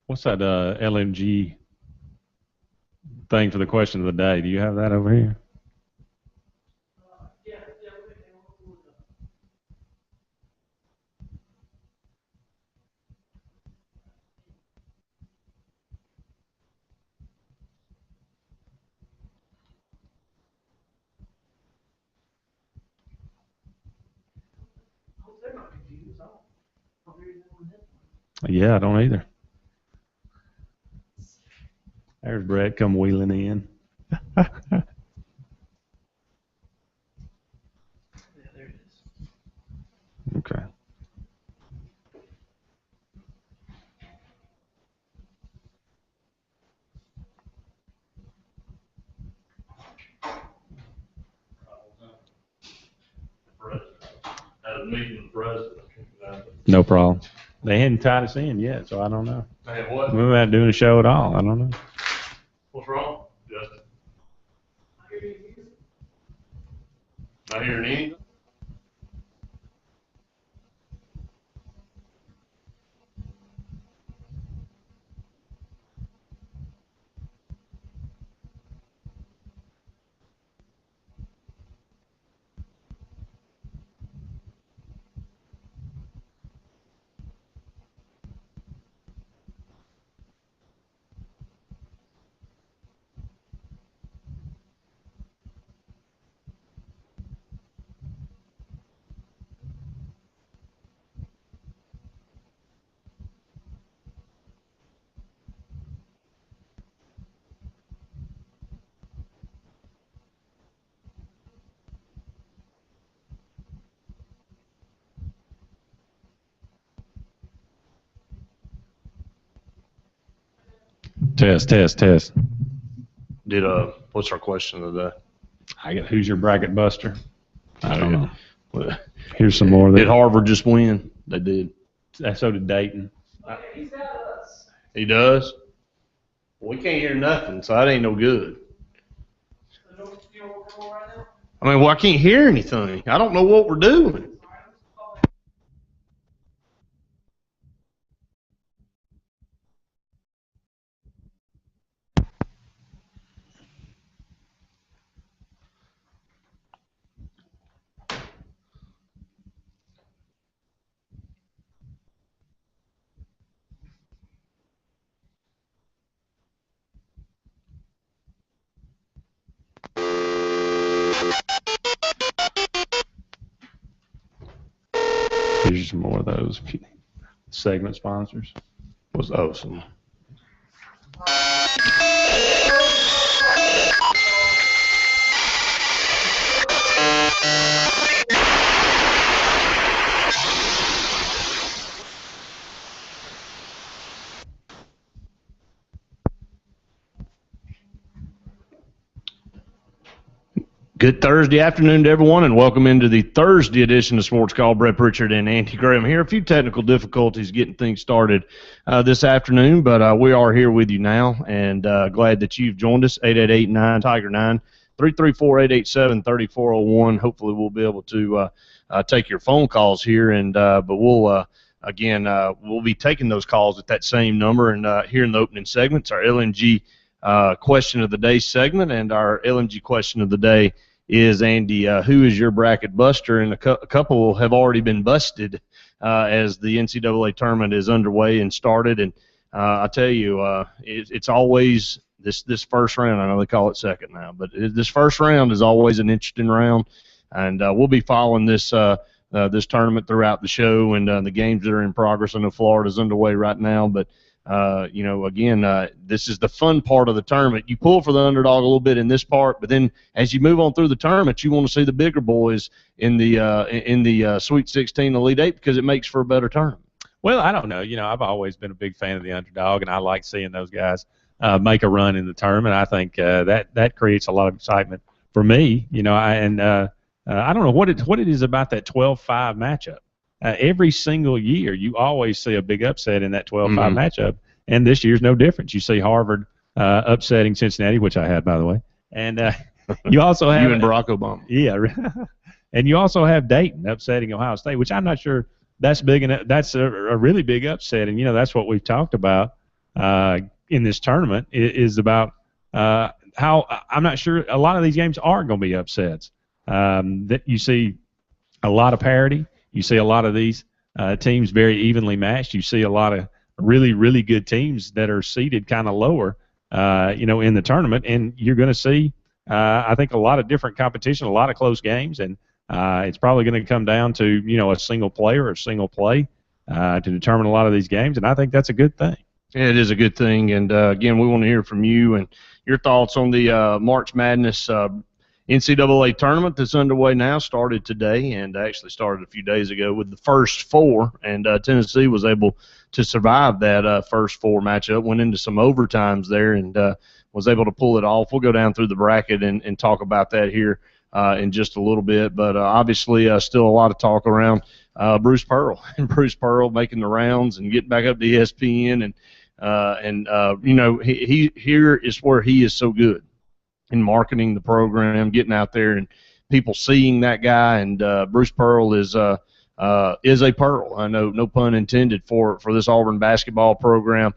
What's that LNG thing for the question of the day? Do you have that over here? Yeah, I don't either. There's Brett come wheeling in. Okay. No problem. They hadn't tied us in yet, so I don't know. What? We're not doing a show at all. I don't know. What's wrong, Justin? Not hearing anything? Test. What's our question of the day? I got who's your bracket buster? I don't know. Well, Here's some more. did Harvard just win? They did. So did Dayton. He's got us. He does? Well, we can't hear nothing, so that ain't no good. You know what's going on right now? I mean, well, I can't hear anything. I don't know what we're doing. Here's some more of those segment sponsors. What's awesome? Good Thursday afternoon to everyone, and welcome into the Thursday edition of Sportscall. Brett Pritchard and Andy Graham here. A few technical difficulties getting things started this afternoon, but we are here with you now, and glad that you've joined us. 888-9-TIGER-9, 334-887-3401. Hopefully we'll be able to take your phone calls here, and but we'll we'll be taking those calls at that same number. And here in the opening segments, our LNG question of the day segment, and our LNG question of the day is, Andy, who is your bracket buster? And a couple have already been busted as the NCAA tournament is underway and started. And I tell you, it's always this first round. I know they call it second now, but this first round is always an interesting round. And we'll be following this this tournament throughout the show and the games that are in progress. I know Florida's underway right now, but you know, again, this is the fun part of the tournament. You pull for the underdog a little bit in this part, but then as you move on through the tournament, you want to see the bigger boys in the Sweet 16, Elite 8, because it makes for a better tournament. Well, I don't know. You know, I've always been a big fan of the underdog, and I like seeing those guys make a run in the tournament. I think that creates a lot of excitement for me. You know, I don't know what it is about that 12-5 matchup. Every single year, you always see a big upset in that 12-5 matchup, and this year's no different. You see Harvard upsetting Cincinnati, which I had, by the way, and you also have you and Barack Obama. Yeah, and you also have Dayton upsetting Ohio State, which I'm not sure that's big enough. That's a really big upset, and you know that's what we've talked about in this tournament is about how I'm not sure a lot of these games are going to be upsets. That you see a lot of parity. You see a lot of these teams very evenly matched. You see a lot of really, really good teams that are seated kind of lower, in the tournament, and you're going to see, I think, a lot of different competition, a lot of close games, and it's probably going to come down to, a single player or a single play to determine a lot of these games, and I think that's a good thing. Yeah, it is a good thing, and again, we want to hear from you and your thoughts on the March Madness NCAA tournament that's underway now. Started today and actually started a few days ago with the first four, and Tennessee was able to survive that first four matchup, went into some overtimes there, and was able to pull it off. We'll go down through the bracket and talk about that here in just a little bit, but obviously still a lot of talk around Bruce Pearl, and Bruce Pearl making the rounds and getting back up to ESPN, and he here is where he is so good in marketing the program, getting out there and people seeing that guy, and Bruce Pearl is a pearl. I know, no pun intended, for this Auburn basketball program.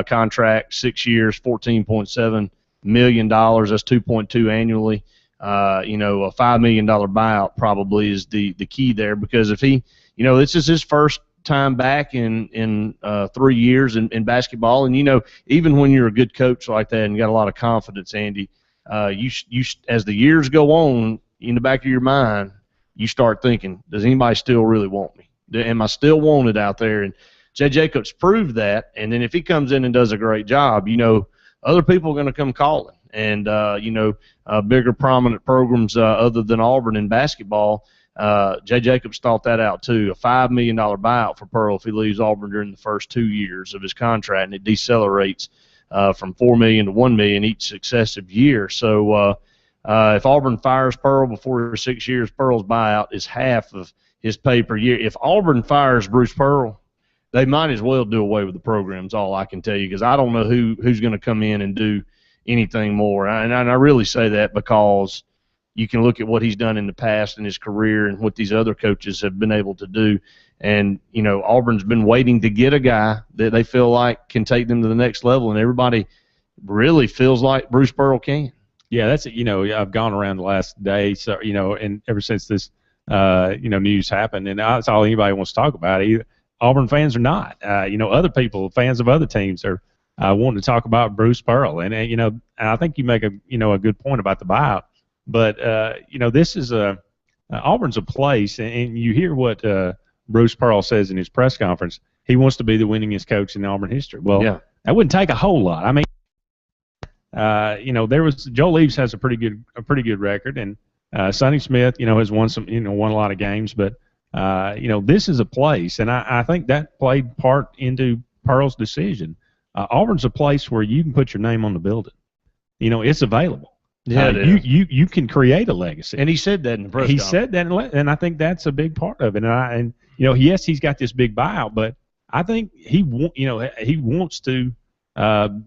Contract 6 years, $14.7 million. That's 2.2 annually. A $5 million buyout probably is the key there, because if he, this is his first time back in 3 years in basketball, and even when you're a good coach like that and you got a lot of confidence, Andy, you as the years go on, in the back of your mind, you start thinking, does anybody still really want me? Am I still wanted out there? And Jay Jacobs proved that. And then if he comes in and does a great job, other people are going to come calling. And, bigger prominent programs other than Auburn in basketball, Jay Jacobs thought that out too. A $5 million buyout for Pearl if he leaves Auburn during the first 2 years of his contract, and it decelerates from $4 million to $1 million each successive year. So if Auburn fires Pearl before 6 years, Pearl's buyout is half of his pay per year. If Auburn fires Bruce Pearl, they might as well do away with the program, is all I can tell you, because I don't know who's going to come in and do anything more. And I really say that because you can look at what he's done in the past in his career and what these other coaches have been able to do. And, Auburn's been waiting to get a guy that they feel like can take them to the next level, and everybody really feels like Bruce Pearl can. Yeah, that's it. I've gone around the last day, so and ever since this news happened, and that's all anybody wants to talk about. Either Auburn fans or not, other people, fans of other teams, are wanting to talk about Bruce Pearl, and I think you make a good point about the buyout. But this is Auburn's a place, and you hear what Bruce Pearl says in his press conference. He wants to be the winningest coach in Auburn history. Well, yeah. That wouldn't take a whole lot. I mean, there was Joe Leaves has a pretty good record, and Sonny Smith, has won won a lot of games. But this is a place, and I think that played part into Pearl's decision. Auburn's a place where you can put your name on the building. It's available. Yeah, you can create a legacy. And he said that in the press conference. He said that, and I think that's a big part of it. And yes, he's got this big buyout, but I think he wants to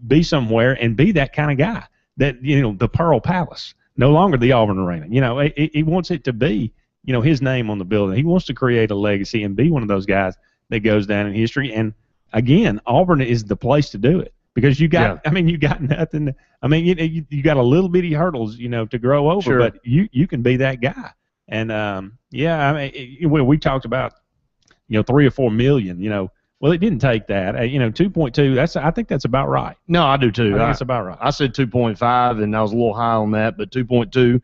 be somewhere and be that kind of guy. That the Pearl Palace, no longer the Auburn Arena. He wants it to be his name on the building. He wants to create a legacy and be one of those guys that goes down in history. And again, Auburn is the place to do it. Because you got, you got nothing. You got a little bitty hurdles, to grow over, sure. But you can be that guy. And when we talked about, 3 or 4 million, well, it didn't take that. 2.2. I think that's about right. No, I do too. I think that's about right. I said 2.5, and I was a little high on that, but 2.2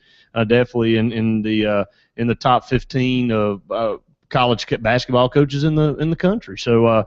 definitely in the top 15 of college basketball coaches in the country. So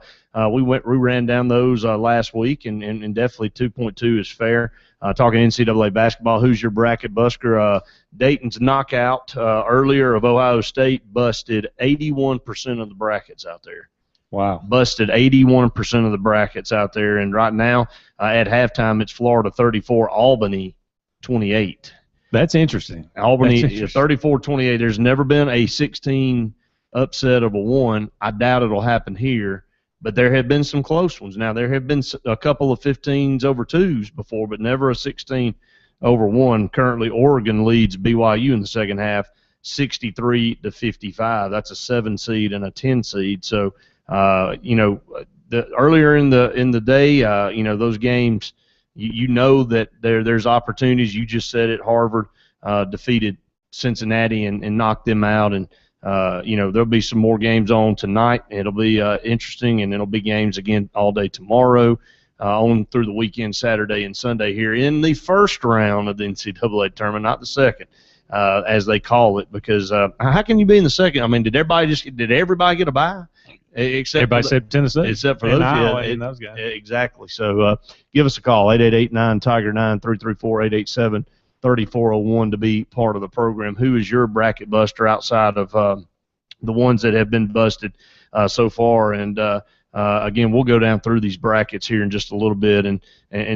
we ran down those last week, and definitely 2.2 is fair. Talking NCAA basketball, who's your bracket busker? Dayton's knockout earlier of Ohio State busted 81% of the brackets out there. Wow. Busted 81% of the brackets out there, and right now at halftime it's Florida 34, Albany 28. That's interesting. Albany 34-28. There's never been a 16 upset of a 1. I doubt it'll happen here, but there have been some close ones. Now, there have been a couple of 15s over 2s before, but never a 16 over 1. Currently, Oregon leads BYU in the second half 63-55. That's a 7 seed and a 10 seed. So, the earlier in the day, those games, you know that there's opportunities. You just said it. Harvard defeated Cincinnati and knocked them out, and there'll be some more games on tonight. It'll be interesting, and it'll be games again all day tomorrow, on through the weekend, Saturday and Sunday here in the first round of the NCAA tournament, not the second, as they call it. Because how can you be in the second? I mean, did everybody get a bye? Except Tennessee. Except for those guys. Exactly. So give us a call, 888-9-TIGER-9, 334-887-3401 to be part of the program. Who is your bracket buster outside of the ones that have been busted so far? And, again, we'll go down through these brackets here in just a little bit and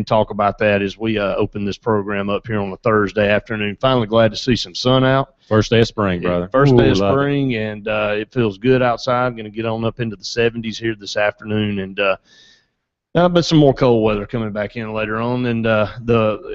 talk about that as we open this program up here on a Thursday afternoon. Finally glad to see some sun out. First day of spring, brother. First day of spring, and it feels good outside. Going to get on up into the 70s here this afternoon, and but some more cold weather coming back in later on, and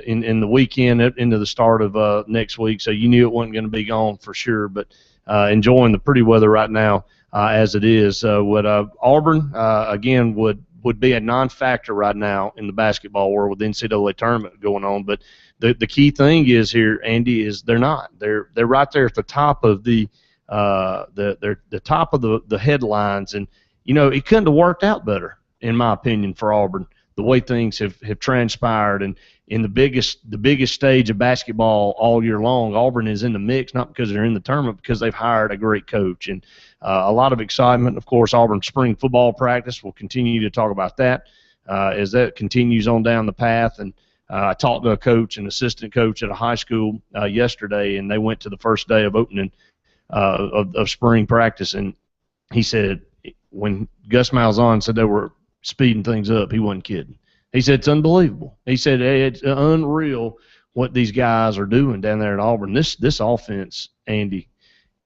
in the weekend into the start of next week. So you knew it wasn't going to be gone for sure, but enjoying the pretty weather right now as it is. Auburn again would be a non-factor right now in the basketball world with the NCAA tournament going on, but the key thing is here, Andy, is they're not. They're right there at the top of the top of the headlines, and it couldn't have worked out better, in my opinion, for Auburn. The way things have transpired, and in the biggest stage of basketball all year long, Auburn is in the mix, not because they're in the tournament, because they've hired a great coach, and a lot of excitement. Of course, Auburn spring football practice. We'll continue to talk about that as that continues on down the path. And I talked to a coach, an assistant coach at a high school yesterday, and they went to the first day of opening of spring practice, and he said when Gus Malzahn said they were speeding things up, he wasn't kidding. He said it's unbelievable. He said it's unreal what these guys are doing down there at Auburn. This offense, Andy,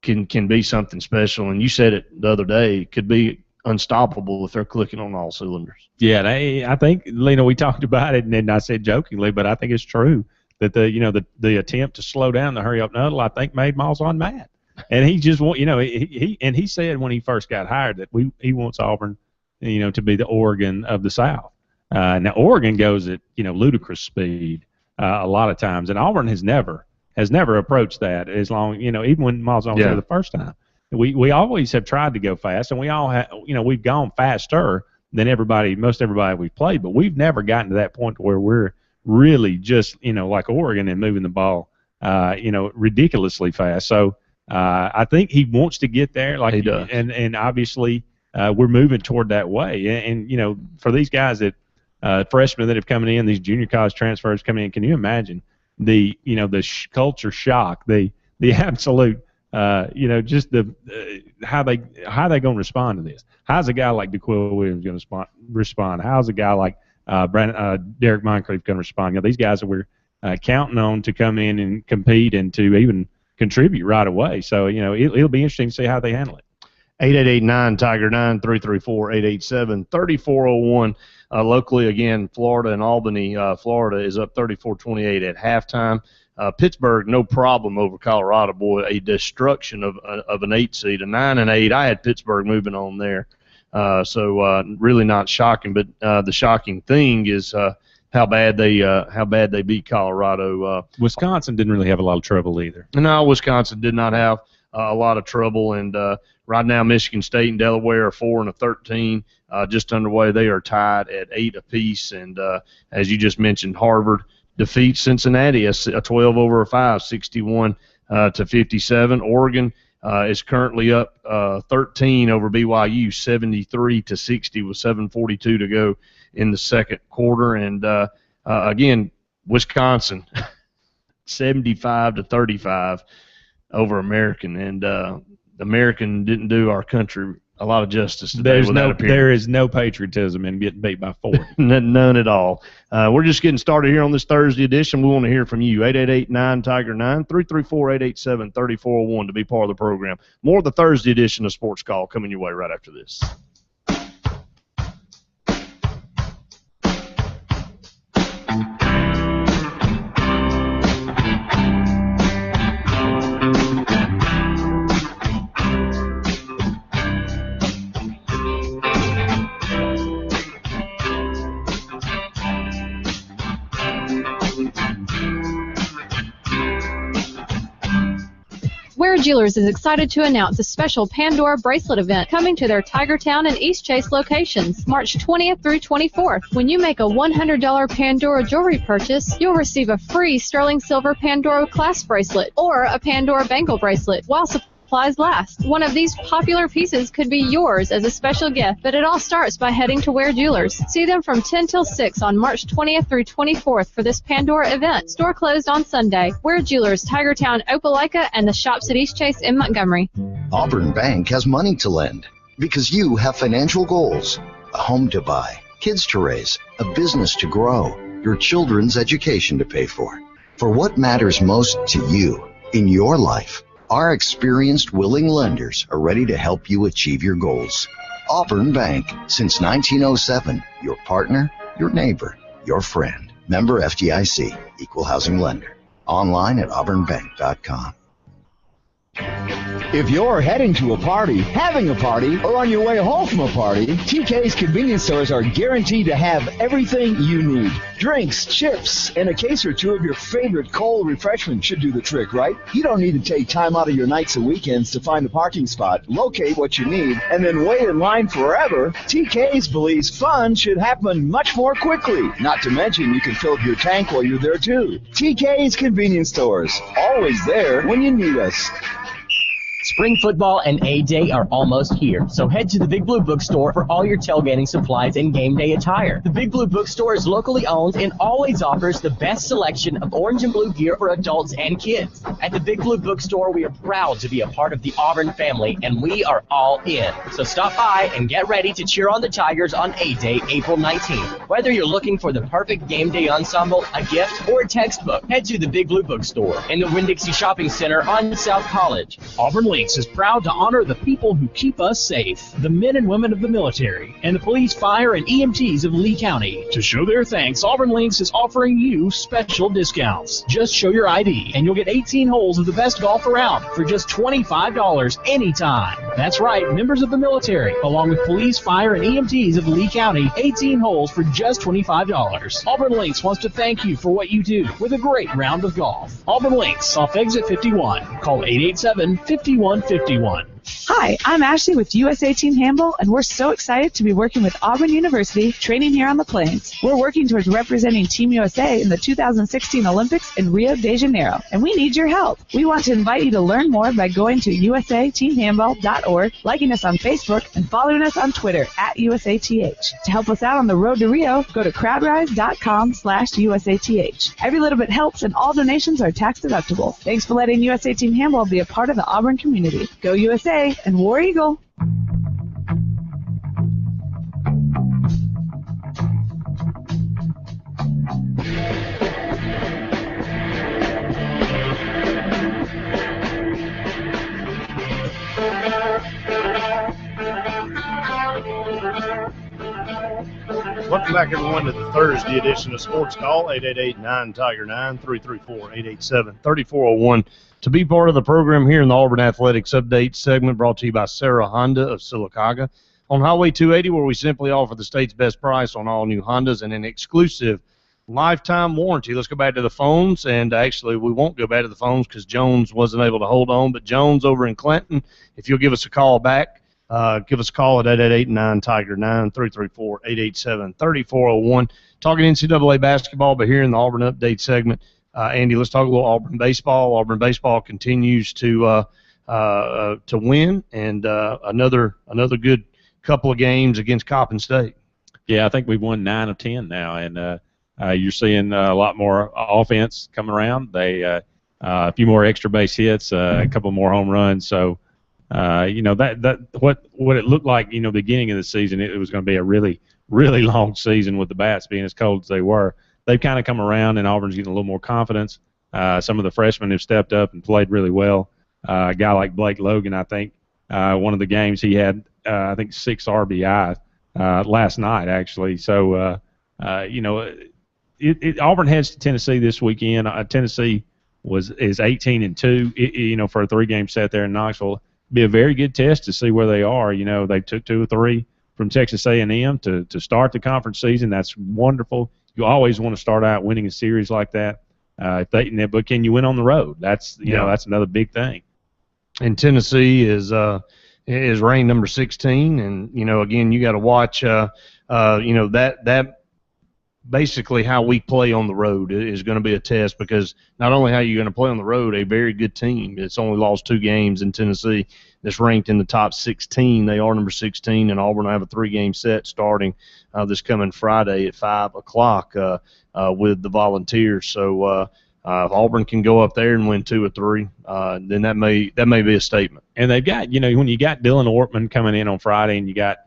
can be something special, and you said it the other day, could be unstoppable if they're clicking on all cylinders. Yeah, and I think, we talked about it, and I said jokingly, but I think it's true that the attempt to slow down the hurry up nuddle, I think, made Malzahn mad, and he just he said when he first got hired that he wants Auburn, to be the Oregon of the South. Now Oregon goes at ludicrous speed a lot of times, and Auburn has never approached that as long even when Malzahn was there the first time. We always have tried to go fast, and we all have we've gone faster than most everybody we've played, but we've never gotten to that point where we're really just like Oregon and moving the ball ridiculously fast. So I think he wants to get there, like he does, and obviously we're moving toward that way. And for these guys that freshmen that have come in, these junior college transfers coming in, can you imagine the culture shock, the absolute just how they going to respond to this? How's a guy like DeQuil Williams going to respond? How's a guy like Derek Moncrief going to respond? These guys that we're counting on to come in and compete and to even contribute right away. So it'll be interesting to see how they handle it. 888-9-TIGER-9, 334-887-3401. Locally, again, Florida and Albany. Florida is up 34-28 at halftime. Pittsburgh, no problem over Colorado. Boy, a destruction of an 8 seed, a 9 and 8. I had Pittsburgh moving on there, so really not shocking. But the shocking thing is how bad they beat Colorado. Wisconsin didn't really have a lot of trouble either. No, Wisconsin did not have a lot of trouble, and right now Michigan State and Delaware are 4-13, just underway. They are tied at 8 apiece, and as you just mentioned, Harvard defeats Cincinnati a 12-5, 61-57. Oregon is currently up 13 over BYU, 73-60, with 7:42 to go in the second quarter. And again, Wisconsin, 75-35 over American, and American didn't do our country a lot of justice today. There is no patriotism in getting beat by 40. None at all. We're just getting started here on this Thursday edition. We want to hear from you. 888-9-TIGER-9, 334-887-3401 to be part of the program. More of the Thursday edition of Sports Call coming your way right after this. Jewelers is excited to announce a special Pandora bracelet event coming to their Tigertown and East Chase locations, March 20th through 24th. When you make a $100 Pandora jewelry purchase, you'll receive a free sterling silver Pandora clasp bracelet or a Pandora bangle bracelet while supplies last. One of these popular pieces could be yours as a special gift, but it all starts by heading to Ware Jewelers. See them from 10 till 6 on March 20th through 24th for this Pandora event. Store closed on Sunday. Ware Jewelers, Tigertown, Opelika, and the shops at East Chase in Montgomery. Auburn Bank has money to lend because you have financial goals, a home to buy, kids to raise, a business to grow, your children's education to pay for. For what matters most to you in your life, our experienced, willing lenders are ready to help you achieve your goals. Auburn Bank, since 1907, your partner, your neighbor, your friend. Member FDIC, Equal Housing Lender. Online at auburnbank.com. If you're heading to a party, having a party, or on your way home from a party, TK's convenience stores are guaranteed to have everything you need. Drinks, chips, and a case or two of your favorite cold refreshment should do the trick, right? You don't need to take time out of your nights and weekends to find a parking spot, locate what you need, and then wait in line forever. TK's believes fun should happen much more quickly. Not to mention you can fill up your tank while you're there too. TK's convenience stores, always there when you need us. Spring football and A-Day are almost here, so head to the Big Blue Bookstore for all your tailgating supplies and game day attire. The Big Blue Bookstore is locally owned and always offers the best selection of orange and blue gear for adults and kids. At the Big Blue Bookstore, we are proud to be a part of the Auburn family, and we are all in. So stop by and get ready to cheer on the Tigers on A-Day, April 19th. Whether you're looking for the perfect game day ensemble, a gift, or a textbook, head to the Big Blue Bookstore in the Winn-Dixie Shopping Center on South College. Auburn Links is proud to honor the people who keep us safe, the men and women of the military, and the police, fire, and EMTs of Lee County. To show their thanks, Auburn Links is offering you special discounts. Just show your ID, and you'll get 18 holes of the best golf around for just $25 anytime. That's right, members of the military, along with police, fire, and EMTs of Lee County, 18 holes for just $25. Auburn Links wants to thank you for what you do with a great round of golf. Auburn Links, off exit 51. Call 887-5151. Hi, I'm Ashley with USA Team Handball, and we're so excited to be working with Auburn University, training here on the Plains. We're working towards representing Team USA in the 2016 Olympics in Rio de Janeiro, and we need your help. We want to invite you to learn more by going to usateamhandball.org, liking us on Facebook, and following us on Twitter at USATH. To help us out on the road to Rio, go to crowdrise.com/USATH. Every little bit helps, and all donations are tax deductible. Thanks for letting USA Team Handball be a part of the Auburn community. Go USA and War Eagle! Welcome back, everyone, to the Thursday edition of Sports Call, 888-9-TIGER-9, 334-887-3401. To be part of the program here in the Auburn Athletics Update segment, brought to you by Sarah Honda of Sylacauga on Highway 280, where we simply offer the state's best price on all new Hondas and an exclusive lifetime warranty. Let's go back to the phones, and actually we won't go back to the phones because Jones wasn't able to hold on, but Jones over in Clinton, if you'll give us a call back, give us a call at 888-9-TIGER-9, 334-887-3401. Talking NCAA basketball, but here in the Auburn Update segment, Andy, let's talk a little Auburn baseball. Auburn baseball continues to win, and another good couple of games against Coppin State. Yeah, I think we've won 9 of 10 now, and you're seeing a lot more offense coming around. They a few more extra base hits, a couple more home runs. So that what it looked like, beginning of the season, it was going to be a really long season with the bats being as cold as they were. They've kind of come around, and Auburn's getting a little more confidence. Some of the freshmen have stepped up and played really well. A guy like Blake Logan, I think, one of the games he had, I think 6 RBI last night, actually. So, Auburn heads to Tennessee this weekend. Tennessee is 18-2. For a 3-game set there in Knoxville. Be a very good test to see where they are. They took 2 or 3 from Texas A&M to start the conference season. That's wonderful. You always want to start out winning a series like that. But can you win on the road? That's that's another big thing. And Tennessee is ranked number 16, and again you got to watch that basically how we play on the road is going to be a test, because not only how you're going to play on the road, a very good team that's only lost 2 games in Tennessee that's ranked in the top 16. They are number 16, and Auburn will have a 3-game set starting this coming Friday at 5 o'clock with the Volunteers. So if Auburn can go up there and win 2 or 3, then that may be a statement. And they've got, when you got Dylan Ortman coming in on Friday and you got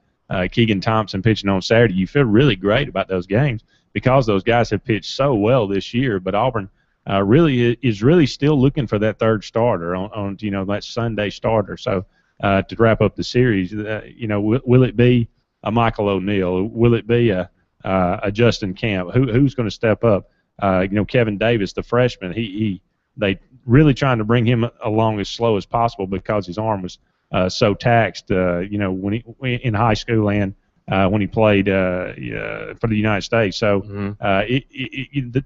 Keegan Thompson pitching on Saturday, you feel really great about those games, because those guys have pitched so well this year. But Auburn is really still looking for that third starter on that Sunday starter. So to wrap up the series, will it be a Michael O'Neal? Will it be a Justin Camp? Who's going to step up? Kevin Davis, the freshman, they really trying to bring him along as slow as possible because his arm was so taxed. When he in high school and when he played for the United States. So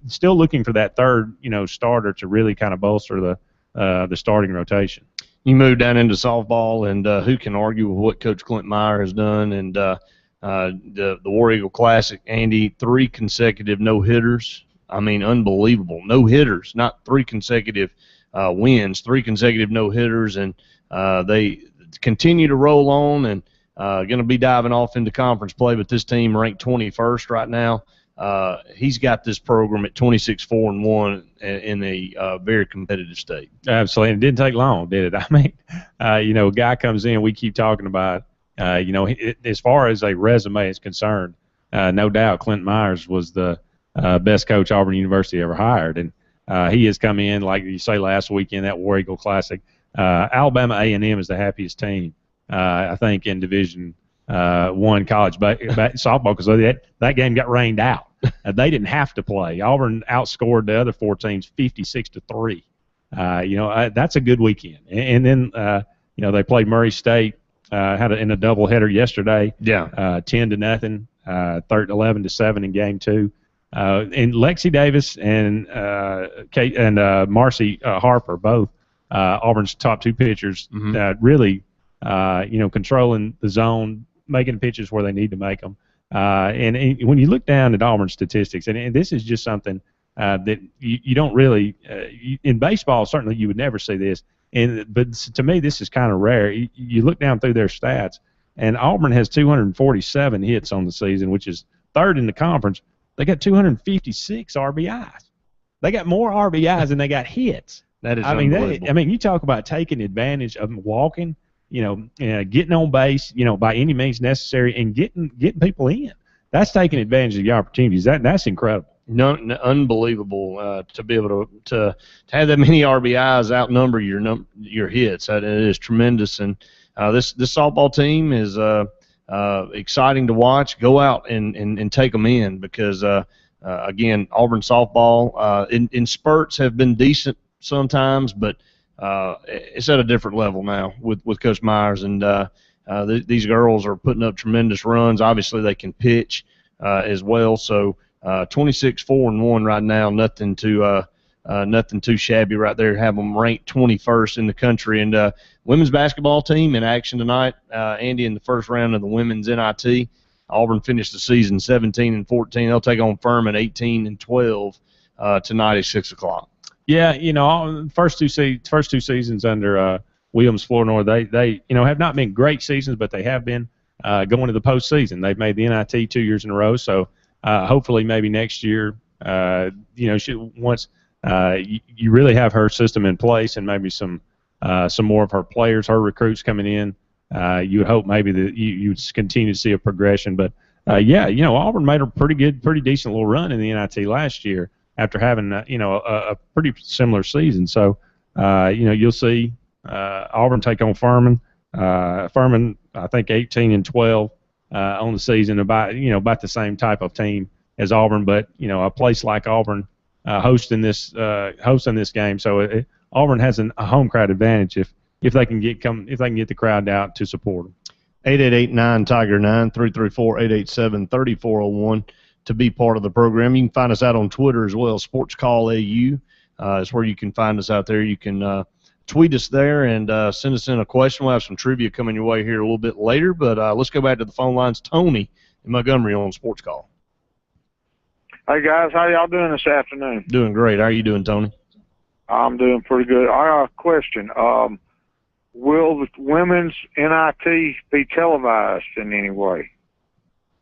still looking for that third, starter to really kind of bolster the starting rotation. You move down into softball, and who can argue with what Coach Clint Meyer has done? And the War Eagle Classic, Andy, 3 consecutive no-hitters. I mean, unbelievable. No-hitters, not 3 consecutive wins, 3 consecutive no-hitters, and they continue to roll on and going to be diving off into conference play, but this team ranked 21st right now. He's got this program at 26-4-1 in a very competitive state. Absolutely. And it didn't take long, did it? I mean, a guy comes in, we keep talking about, as far as a resume is concerned, no doubt Clint Myers was the best coach Auburn University ever hired. And he has come in, like you say, last weekend, that War Eagle Classic. Alabama A&M is the happiest team, I think, in Division I college softball, because that game got rained out. They didn't have to play. Auburn outscored the other 4 teams 56-3. That's a good weekend. And then they played Murray State in a doubleheader yesterday. Yeah. 10-0, 11-7 in game 2. And Lexi Davis and Marcy Harper, both Auburn's top 2 pitchers, really controlling the zone, making pitches where they need to make them. And when you look down at Auburn's statistics, and this is just something that you don't really in baseball, certainly you would never see this. But to me, this is kind of rare. You look down through their stats, and Auburn has 247 hits on the season, which is 3rd in the conference. They got 256 RBIs. They got more RBIs than they got hits. That is unbelievable. You talk about taking advantage of walking, getting on base, by any means necessary, and getting people in. That's taking advantage of the opportunities. That's incredible. No, unbelievable to be able to have that many RBIs outnumber your hits. That is tremendous. And this softball team is exciting to watch. Go out and take them in, because again, Auburn softball in spurts have been decent sometimes, but it's at a different level now with Coach Myers, and these girls are putting up tremendous runs. Obviously, they can pitch as well. So 26-4-1 right now, nothing too shabby right there. Have them ranked 21st in the country. And women's basketball team in action tonight, Andy, in the first round of the women's NIT. Auburn finished the season 17-14. They'll take on Furman 18-12 tonight at 6 o'clock. Yeah, first two seasons under Williams Flournoy, they have not been great seasons, but they have been going to the postseason. They've made the NIT 2 years in a row, so hopefully maybe next year, once you really have her system in place and maybe some more of her players, her recruits coming in, you would hope maybe that you continue to see a progression. But Auburn made a pretty decent little run in the NIT last year after having a pretty similar season. So you'll see Auburn take on Furman. Furman, I think 18-12 on the season, about the same type of team as Auburn, but a place like Auburn hosting this game. So Auburn has a home crowd advantage if they can get the crowd out to support them. 888-9-TIGER-9, 334-887-3401 to be part of the program. You can find us out on Twitter as well. Sportscall AU is where you can find us out there. You can tweet us there and send us in a question. We'll have some trivia coming your way here a little bit later. But let's go back to the phone lines. Tony in Montgomery on Sports Call. Hey, guys. How y'all doing this afternoon? Doing great. How are you doing, Tony? I'm doing pretty good. I got a question. Will the women's NIT be televised in any way?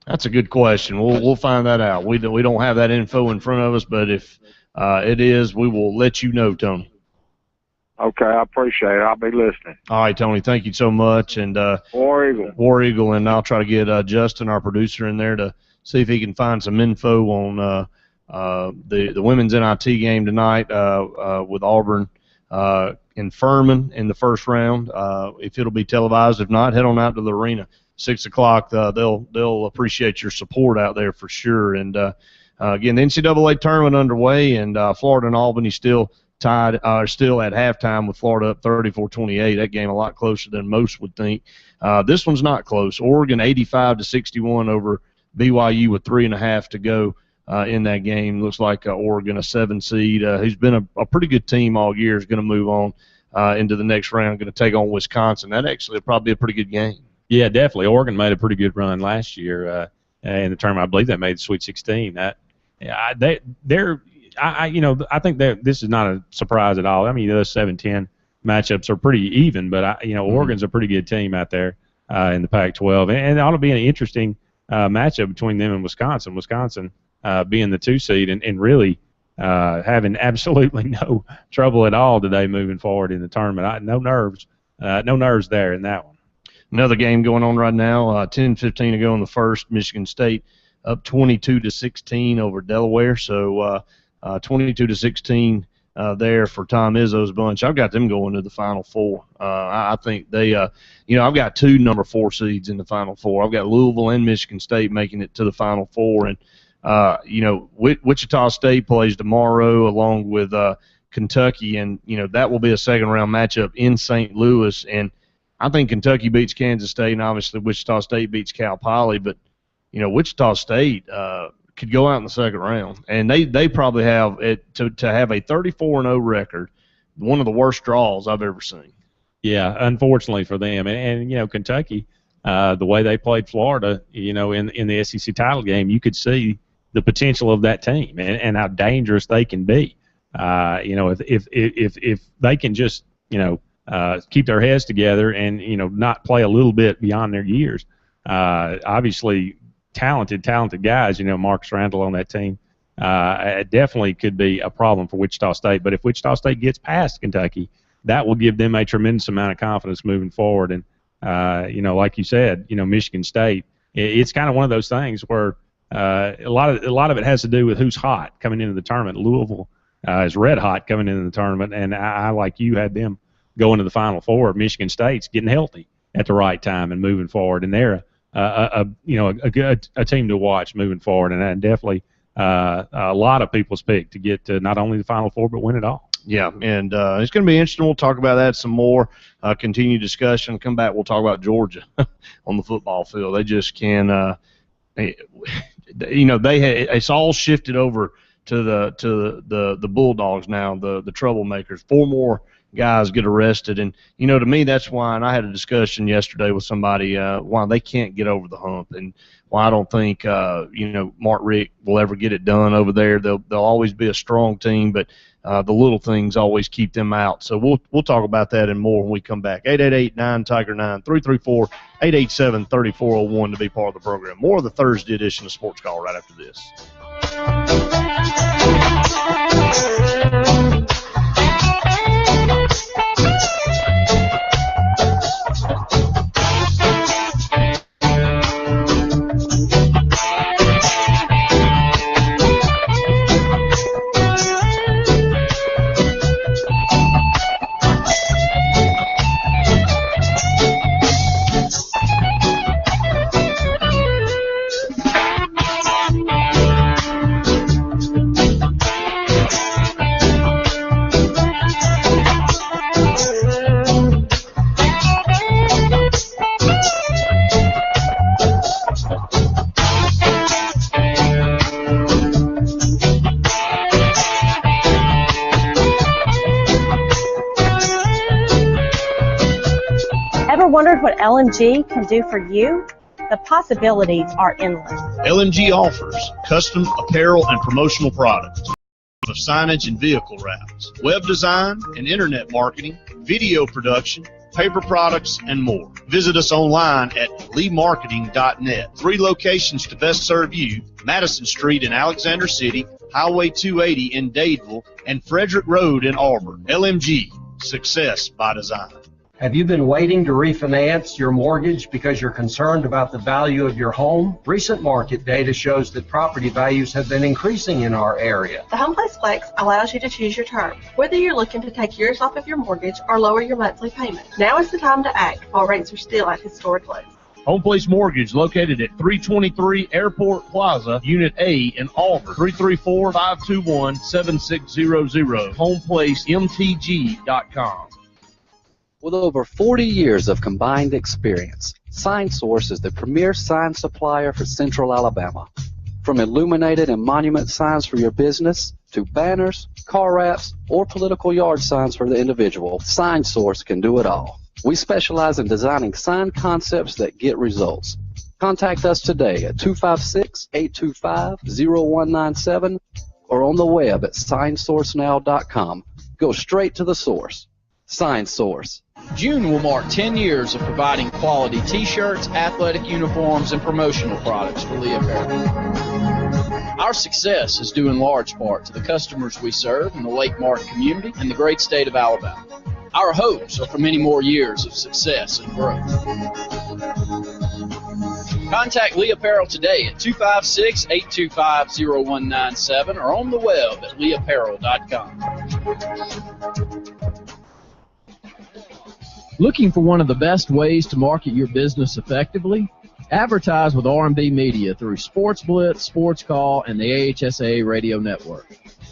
That's a good question. We'll find that out. We don't have that info in front of us, but if it is, we will let you know, Tony. Okay, I appreciate it. I'll be listening. All right, Tony. Thank you so much. And War Eagle. War Eagle, and I'll try to get Justin, our producer, in there to see if he can find some info on the women's NIT game tonight with Auburn in Furman in the first round. If it'll be televised, if not, head on out to the arena. 6 o'clock. They'll appreciate your support out there for sure. And again, the NCAA tournament underway, and Florida and Albany still tied, still at halftime with Florida up 34-28. That game a lot closer than most would think. This one's not close. Oregon 85-61 over BYU with 3.5 to go in that game. Looks like Oregon, a 7 seed, who's been a pretty good team all year, is going to move on into the next round. Going to take on Wisconsin. That actually will probably be a pretty good game. Yeah, definitely. Oregon made a pretty good run last year in the tournament. I believe they made the Sweet 16. I think this is not a surprise at all. I mean, those 7-10 matchups are pretty even, but Oregon's a pretty good team out there in the Pac-12, and it ought to be an interesting matchup between them and Wisconsin. Wisconsin being the 2 seed and really having absolutely no trouble at all today moving forward in the tournament. No nerves there in that one. Another game going on right now, 10:15 to go in the first. Michigan State up 22-16 over Delaware. So 22-16 there for Tom Izzo's bunch. I've got them going to the Final Four. I think they, I've got 2 number 4 seeds in the Final Four. I've got Louisville and Michigan State making it to the Final Four. And, Wichita State plays tomorrow along with Kentucky. And, that will be a second-round matchup in St. Louis. And I think Kentucky beats Kansas State, and obviously Wichita State beats Cal Poly. But, Wichita State could go out in the second round, and they probably have it to have a 34-0 record, one of the worst draws I've ever seen. Yeah, unfortunately for them, and Kentucky, the way they played Florida, in the SEC title game, you could see the potential of that team and how dangerous they can be. If they can just keep their heads together and not play a little bit beyond their years, obviously. Talented guys, Marcus Randall on that team, it definitely could be a problem for Wichita State. But if Wichita State gets past Kentucky, that will give them a tremendous amount of confidence moving forward. And, like you said, Michigan State, it's kind of one of those things where a lot of it has to do with who's hot coming into the tournament. Louisville is red hot coming into the tournament, and I like you, had them going to the Final Four. Michigan State's getting healthy at the right time and moving forward, and they're a good team to watch moving forward, and definitely a lot of people's pick to get to not only the Final Four but win it all. Yeah, and it's going to be interesting. We'll talk about that some more. Continue discussion. Come back. We'll talk about Georgia on the football field. They just can. It's all shifted over to the Bulldogs now. The troublemakers. 4 more guys get arrested, and to me that's why, and I had a discussion yesterday with somebody why they can't get over the hump, and why I don't think Mark Richt will ever get it done over there. They'll always be a strong team, but the little things always keep them out. So we'll talk about that and more when we come back. 888-9-TIGER-9 334-887-3401 to be part of the program. More of the Thursday edition of Sports Call right after this. wondered what LMG can do for you? The possibilities are endless. LMG offers custom apparel and promotional products of signage and vehicle wraps, web design and internet marketing, video production, paper products, and more. Visit us online at leemarketing.net. 3 locations to best serve you: Madison Street in Alexander City, Highway 280 in Dadeville, and Frederick Road in Auburn. LMG, success by design. Have you been waiting to refinance your mortgage because you're concerned about the value of your home? Recent market data shows that property values have been increasing in our area. The HomePlace Flex allows you to choose your term, whether you're looking to take years off of your mortgage or lower your monthly payment. Now is the time to act while rates are still at historic lows. HomePlace Mortgage, located at 323 Airport Plaza, Unit A in Auburn, 334-521-7600, homeplacemtg.com. With over 40 years of combined experience, SignSource is the premier sign supplier for Central Alabama. From illuminated and monument signs for your business to banners, car wraps, or political yard signs for the individual, SignSource can do it all. We specialize in designing sign concepts that get results. Contact us today at 256-825-0197 or on the web at signsourcenow.com. Go straight to the source. SignSource. June will mark 10 years of providing quality T-shirts, athletic uniforms, and promotional products for Lee Apparel. Our success is due in large part to the customers we serve in the Lake Martin community and the great state of Alabama. Our hopes are for many more years of success and growth. Contact Lee Apparel today at 256-825-0197 or on the web at leeapparel.com. Looking for one of the best ways to market your business effectively? Advertise with R&B Media through Sports Blitz, Sportscall, and the AHSA radio network.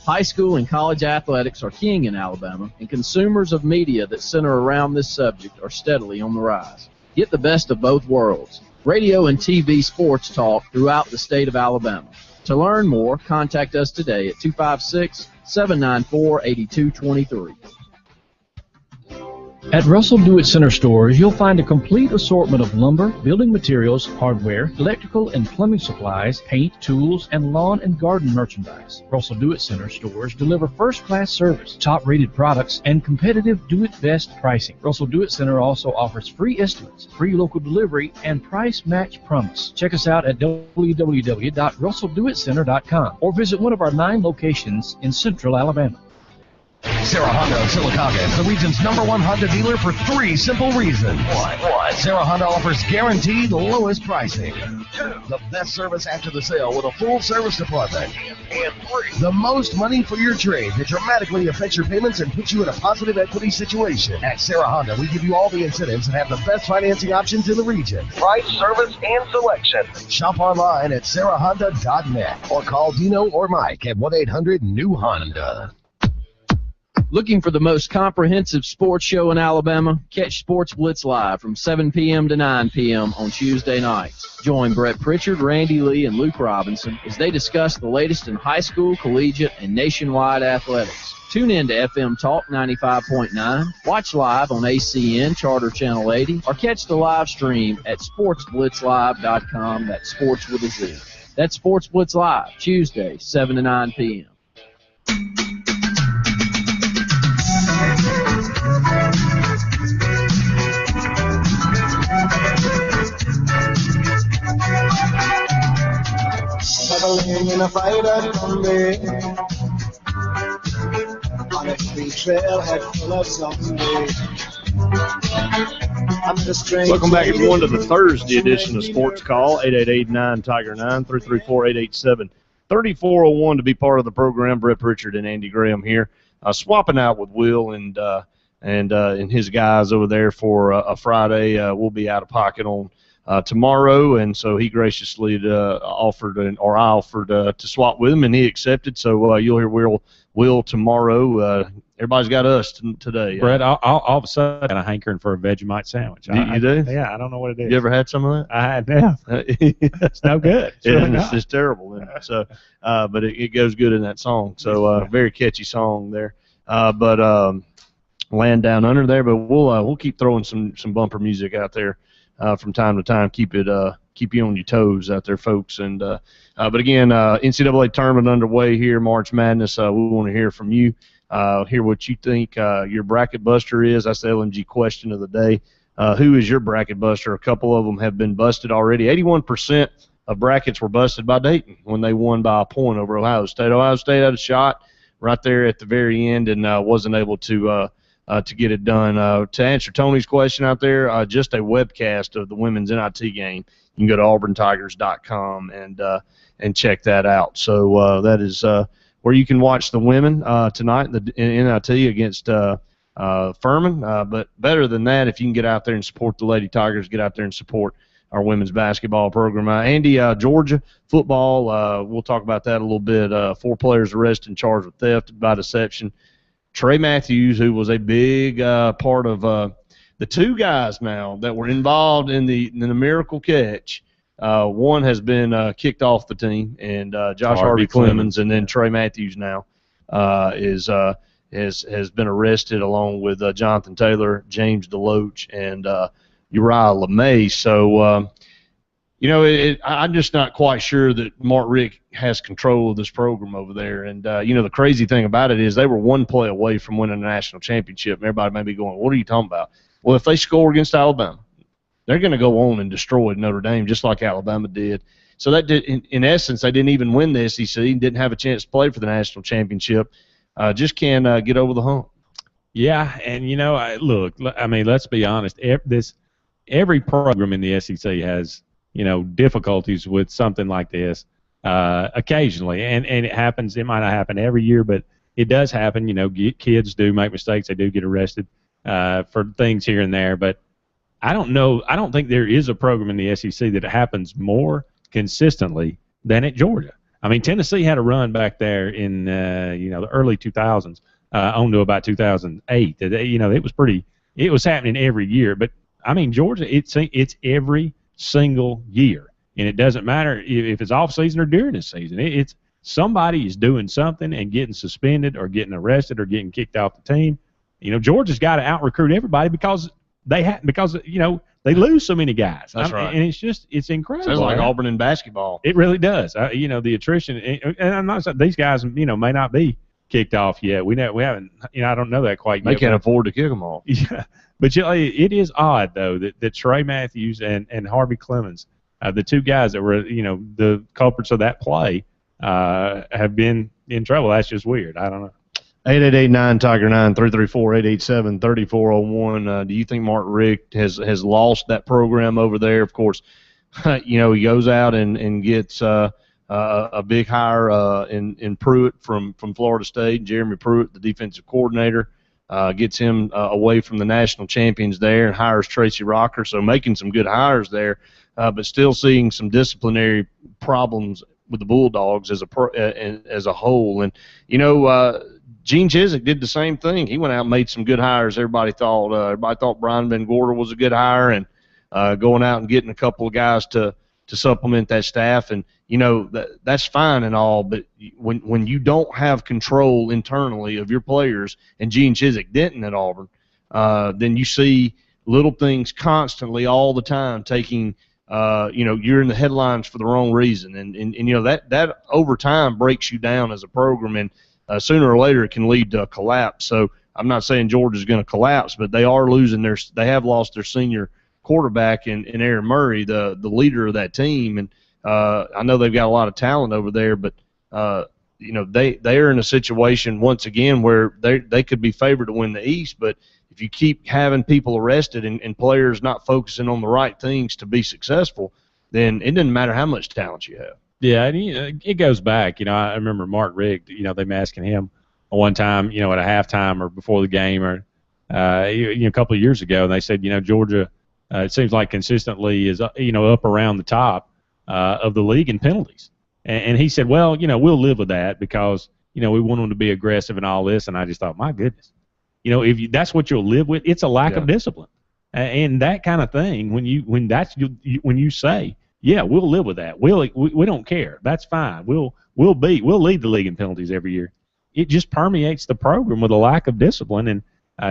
High school and college athletics are king in Alabama, and consumers of media that center around this subject are steadily on the rise. Get the best of both worlds, radio and TV sports talk throughout the state of Alabama. To learn more, contact us today at 256-794-8223. At Russell Do It Center stores, you'll find a complete assortment of lumber, building materials, hardware, electrical and plumbing supplies, paint, tools, and lawn and garden merchandise. Russell Do It Center stores deliver first-class service, top-rated products, and competitive do-it-best pricing. Russell Do It Center also offers free estimates, free local delivery, and price match promise. Check us out at www.russelldoitcenter.com or visit one of our 9 locations in Central Alabama. Sarah Honda of Sylacauga is the region's #1 Honda dealer for 3 simple reasons. One, Sarah Honda offers guaranteed lowest pricing. 2, the best service after the sale with a full service department. And 3, the most money for your trade that dramatically affects your payments and puts you in a positive equity situation. At Sarah Honda, we give you all the incentives and have the best financing options in the region. Price, service, and selection. Shop online at sarahhonda.net or call Dino or Mike at 1-800-NEW-HONDA. Looking for the most comprehensive sports show in Alabama? Catch Sports Blitz live from 7 p.m. to 9 p.m. on Tuesday nights. Join Brett Pritchard, Randy Lee, and Luke Robinson as they discuss the latest in high school, collegiate, and nationwide athletics. Tune in to FM Talk 95.9, watch live on ACN Charter Channel 80, or catch the live stream at sportsblitzlive.com. That's sports with a Z. That's Sports Blitz Live, Tuesday, 7 to 9 p.m. Traveling in a fighter Sunday on a street trailhead full of zombies. Welcome back, everyone, to the Thursday edition of Sports Call. 888-9-TIGER-9, 334-887-3401 to be part of the program. Brett Pritchard and Andy Graham here, swapping out with Will and his guys over there for a Friday. We'll be out of pocket on tomorrow, and so he graciously offered, or I offered to swap with him, and he accepted. So you'll hear Will tomorrow. Everybody's got us today. Brett, all of a sudden I'm hankering for a Vegemite sandwich. You do? Yeah, I don't know what it is. You ever had some of that? I had, yeah. It's no good. It's terrible. Isn't it? So, but it goes good in that song. So very catchy song there. But land down under there. But we'll keep throwing some bumper music out there from time to time. Keep you on your toes out there, folks. And but again, NCAA tournament underway here, March Madness. We want to hear from you. Hear what you think your bracket buster is. That's the LMG question of the day. Who is your bracket buster? A couple of them have been busted already. 81% of brackets were busted by Dayton when they won by a point over Ohio State. Ohio State had a shot right there at the very end and wasn't able to get it done. To answer Tony's question out there, just a webcast of the women's NIT game. You can go to auburntigers.com and check that out. So that is where you can watch the women tonight in NIT against Furman. But better than that, if you can get out there and support the Lady Tigers, get out there and support our women's basketball program. Andy, Georgia football, we'll talk about that a little bit. 4 players arrested and charged with theft by deception. Trey Matthews, who was a big part of the 2 guys now that were involved in the miracle catch. One has been kicked off the team, and Josh Harvey Clemens, and then Trey Matthews now has been arrested along with Jonathan Taylor, James DeLoach, and Uriah LeMay. So, I'm just not quite sure that Mark Richt has control of this program over there. And, the crazy thing about it is they were 1 play away from winning a national championship. And everybody may be going, what are you talking about? Well, if they score against Alabama, they're going to go on and destroy Notre Dame just like Alabama did. So that did, in essence, they didn't even win the SEC, didn't have a chance to play for the national championship. Just can't get over the hump. Yeah, and look, let's be honest. Every program in the SEC has difficulties with something like this occasionally, and it happens. It might not happen every year, but it does happen. Kids do make mistakes. They do get arrested for things here and there. But I don't know. I don't think there is a program in the SEC that happens more consistently than at Georgia. Tennessee had a run back there in the early 2000s, on to about 2008. It was pretty. It was happening every year, but Georgia, it's every single year, and it doesn't matter if it's off season or during the season. It's somebody is doing something and getting suspended or getting arrested or getting kicked off the team. Georgia's got to out recruit everybody because they lose so many guys. That's right. And it's incredible. Sounds like Auburn in basketball. It really does. The attrition, and I'm not saying these guys, may not be kicked off yet. We haven't. I don't know that quite yet. They can't afford to kick them off. Yeah, but it is odd though that Trey Matthews and Harvey Clemens, the 2 guys that were the culprits of that play, have been in trouble. That's just weird. I don't know. 888-9-TIGER-9, 334-887-3401. Do you think Mark Richt has lost that program over there? Of course, he goes out and gets a big hire in Pruitt from Florida State. Jeremy Pruitt, the defensive coordinator, gets him away from the national champions there and hires Tracy Rocker. So making some good hires there, but still seeing some disciplinary problems with the Bulldogs as a whole. And Gene Chizik did the same thing. He went out and made some good hires. Everybody thought Brian Van Gorder was a good hire, and going out and getting a couple of guys to supplement that staff. And that's fine and all, but when you don't have control internally of your players, and Gene Chizik didn't at Auburn, then you see little things constantly all the time taking. You're in the headlines for the wrong reason, and that over time breaks you down as a program, and sooner or later it can lead to a collapse. So I'm not saying Georgia's going to collapse, but they are losing they have lost their senior quarterback in Aaron Murray, the leader of that team, and I know they've got a lot of talent over there, but they are in a situation once again where they could be favored to win the East, but if you keep having people arrested and players not focusing on the right things to be successful, then it doesn't matter how much talent you have. Yeah, and it goes back. I remember Mark Richt. Them asking him one time, at a halftime or before the game, or a couple of years ago, and they said, Georgia, it seems like consistently is up around the top of the league in penalties, and he said, well, we'll live with that because we want them to be aggressive and all this, and I just thought, my goodness, if that's what you'll live with, it's a lack of discipline, and that kind of thing. When you say, yeah, we'll live with that. We don't care. That's fine. We'll lead the league in penalties every year. It just permeates the program with a lack of discipline, and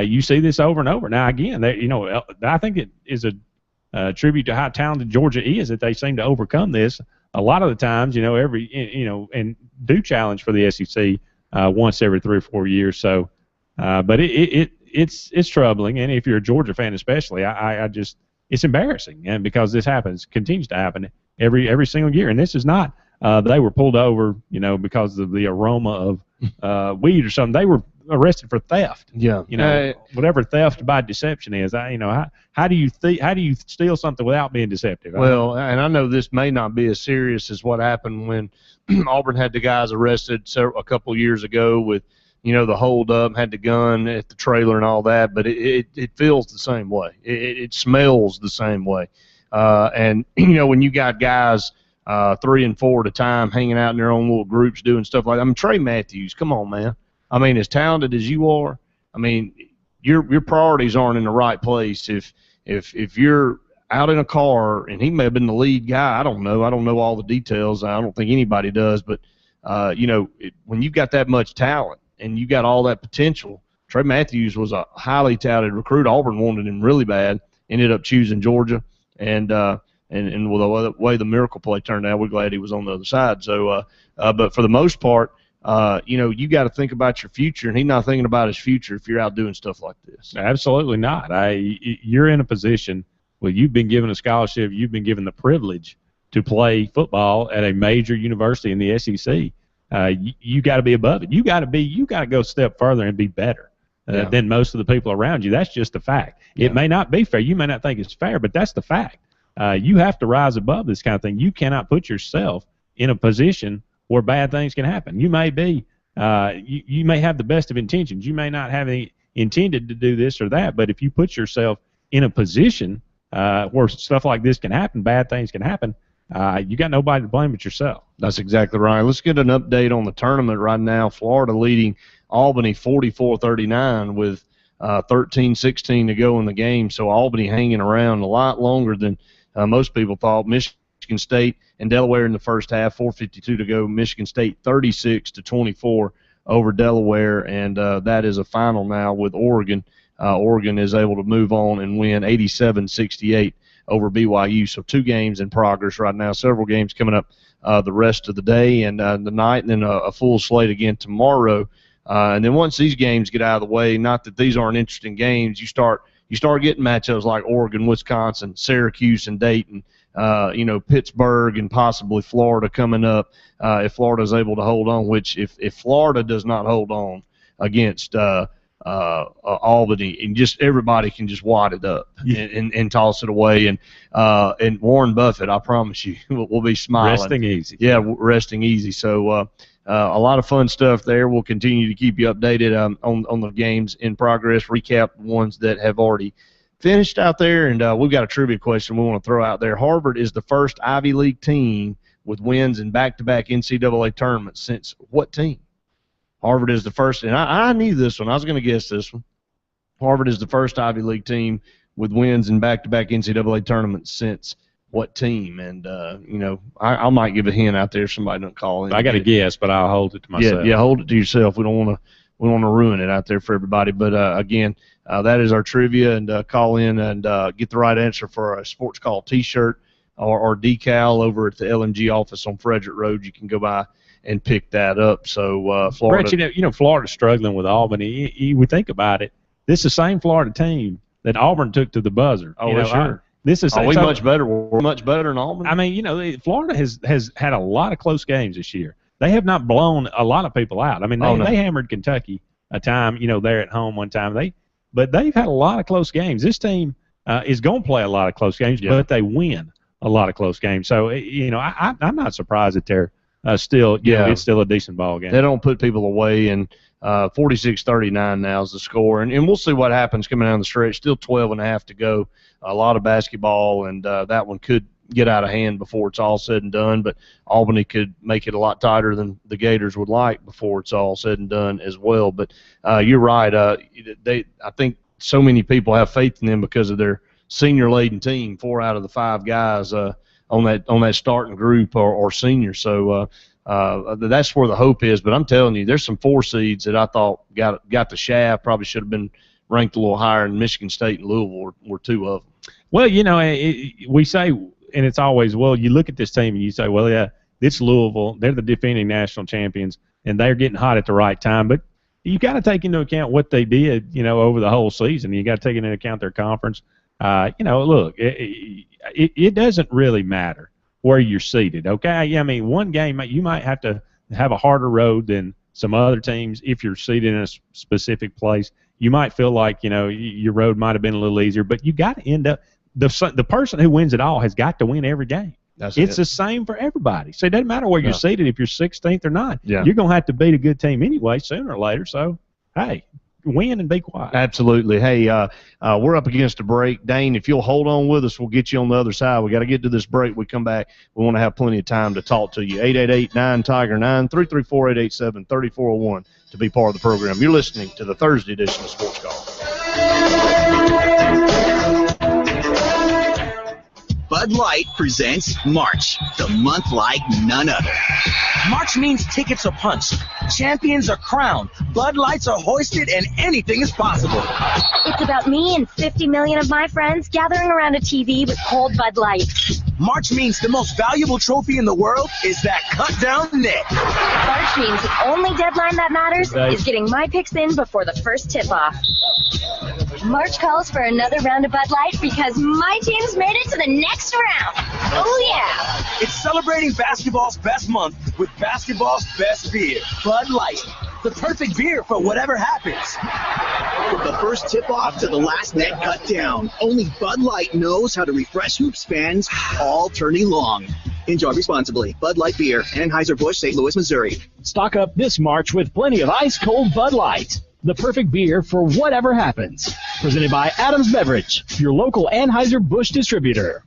you see this over and over. Now, again, I think it is a tribute to how talented Georgia is that they seem to overcome this a lot of the times. And do challenge for the SEC once every 3 or 4 years. So, but it's troubling, and if you're a Georgia fan especially, I just it's embarrassing, and because this continues to happen every single year, and this is not they were pulled over because of the aroma of weed or something. They were arrested for theft. Yeah. Whatever theft by deception is. How do you steal something without being deceptive? Well, and I know this may not be as serious as what happened when Auburn had the guys arrested a couple of years ago with the hold up, had the gun at the trailer and all that, but it feels the same way. It smells the same way. And when you got guys 3 and 4 at a time hanging out in their own little groups doing stuff like that. I mean, Trey Matthews, come on, man. I mean, as talented as you are, I mean, your priorities aren't in the right place. If you're out in a car, and he may have been the lead guy, I don't know all the details. I don't think anybody does, but when you've got that much talent and you got all that potential, Trey Matthews was a highly touted recruit. Auburn wanted him really bad. Ended up choosing Georgia, and with the way the miracle play turned out, we're glad he was on the other side. So, but for the most part, you got to think about your future, and he's not thinking about his future if you're out doing stuff like this. Absolutely not. You're in a position where you've been given a scholarship, you've been given the privilege to play football at a major university in the SEC. You got to be above it. You got to go a step further and be better than most of the people around you. That's just a fact. It may not be fair. You may not think it's fair, but that's the fact. You have to rise above this kind of thing. You cannot put yourself in a position where bad things can happen. You may be, you may have the best of intentions. You may not have any intended to do this or that, but if you put yourself in a position where stuff like this can happen, bad things can happen, you got nobody to blame but yourself. That's exactly right. Let's get an update on the tournament right now. Florida leading Albany 44-39 with 13-16 to go in the game. So Albany hanging around a lot longer than most people thought. Michigan State and Delaware in the first half, 4:52 to go. Michigan State 36-24 over Delaware, and that is a final now with Oregon. Oregon is able to move on and win 87-68 over BYU. So 2 games in progress right now. Several games coming up the rest of the day and the night, and then a full slate again tomorrow. And then once these games get out of the way, not that these aren't interesting games, you start getting matchups like Oregon, Wisconsin, Syracuse, and Dayton. Pittsburgh and possibly Florida coming up if Florida is able to hold on, which if Florida does not hold on against Albany, and just everybody can just wad it up and toss it away. And Warren Buffett, I promise you, will be smiling. Resting easy. Yeah, resting easy. So a lot of fun stuff there. We'll continue to keep you updated on the games in progress, recap the ones that have already finished out there, and we've got a trivia question we want to throw out there. Harvard is the first Ivy League team with wins in back-to-back NCAA tournaments since what team? Harvard is the first, and I knew this one. I was going to guess this one. Harvard is the first Ivy League team with wins in back-to-back NCAA tournaments since what team? And, I might give a hint out there if somebody doesn't call in. I got a guess, but I'll hold it to myself. Yeah, hold it to yourself. We don't want to ruin it out there for everybody. But, again, that is our trivia, and call in and get the right answer for a Sports Call T-shirt or decal over at the LMG office on Frederick Road. You can go by and pick that up. So Florida. Brett, Florida's struggling with Albany. You would think about it. This is the same Florida team that Auburn took to the buzzer. Oh, sure. We're much better. We're much better than Auburn. I mean, Florida has had a lot of close games this year. They have not blown a lot of people out. I mean, they hammered Kentucky a time. There at home one time. But they've had a lot of close games. This team is going to play a lot of close games, but they win a lot of close games. So, I'm not surprised that they're still, it's still a decent ball game. They don't put people away, and 46-39 now is the score. And we'll see what happens coming down the stretch. Still 12.5 to go. A lot of basketball, and that one could get out of hand before it's all said and done, but Albany could make it a lot tighter than the Gators would like before it's all said and done as well. But you're right. I think so many people have faith in them because of their senior-laden team. 4 out of the 5 guys on that starting group or seniors. So that's where the hope is. But I'm telling you, there's some 4 seeds that I thought got the shaft. Probably should have been ranked a little higher, and Michigan State and Louisville were two of them. Well, we say, and it's always, well, you look at this team and you say, well, yeah, this Louisville, they're the defending national champions, and they're getting hot at the right time. But you got to take into account what they did, over the whole season. You got to take into account their conference. Look, it doesn't really matter where you're seated, okay? I mean, one game, you might have to have a harder road than some other teams if you're seated in a specific place. You might feel like, your road might have been a little easier, but you got to end up the person who wins it all has got to win every game. It's the same for everybody. So it doesn't matter where you're seated, if you're 16th or not. Yeah. You're going to have to beat a good team anyway sooner or later. So, hey, win and be quiet. Absolutely. Hey, we're up against a break. Dane, if you'll hold on with us, we'll get you on the other side. We got to get to this break. We come back. We want to have plenty of time to talk to you. 888-9-TIGER-9, 334-887-3401 to be part of the program. You're listening to the Thursday edition of Sports Call. Bud Light presents March, the month like none other. March means tickets are punched, champions are crowned, Bud Lights are hoisted, and anything is possible. It's about me and 50 million of my friends gathering around a TV with cold Bud Light. March means the most valuable trophy in the world is that cut-down net. March means the only deadline that matters is getting my picks in before the first tip-off. March calls for another round of Bud Light because my team's made it to the next round. Oh, yeah. It's celebrating basketball's best month with basketball's best beer, Bud Light. The perfect beer for whatever happens. From the first tip-off to the last net cut down, only Bud Light knows how to refresh hoops fans all tourney long. Enjoy responsibly. Bud Light Beer, Anheuser-Busch, St. Louis, Missouri. Stock up this March with plenty of ice-cold Bud Light. The perfect beer for whatever happens. Presented by Adams Beverage, your local Anheuser-Busch distributor.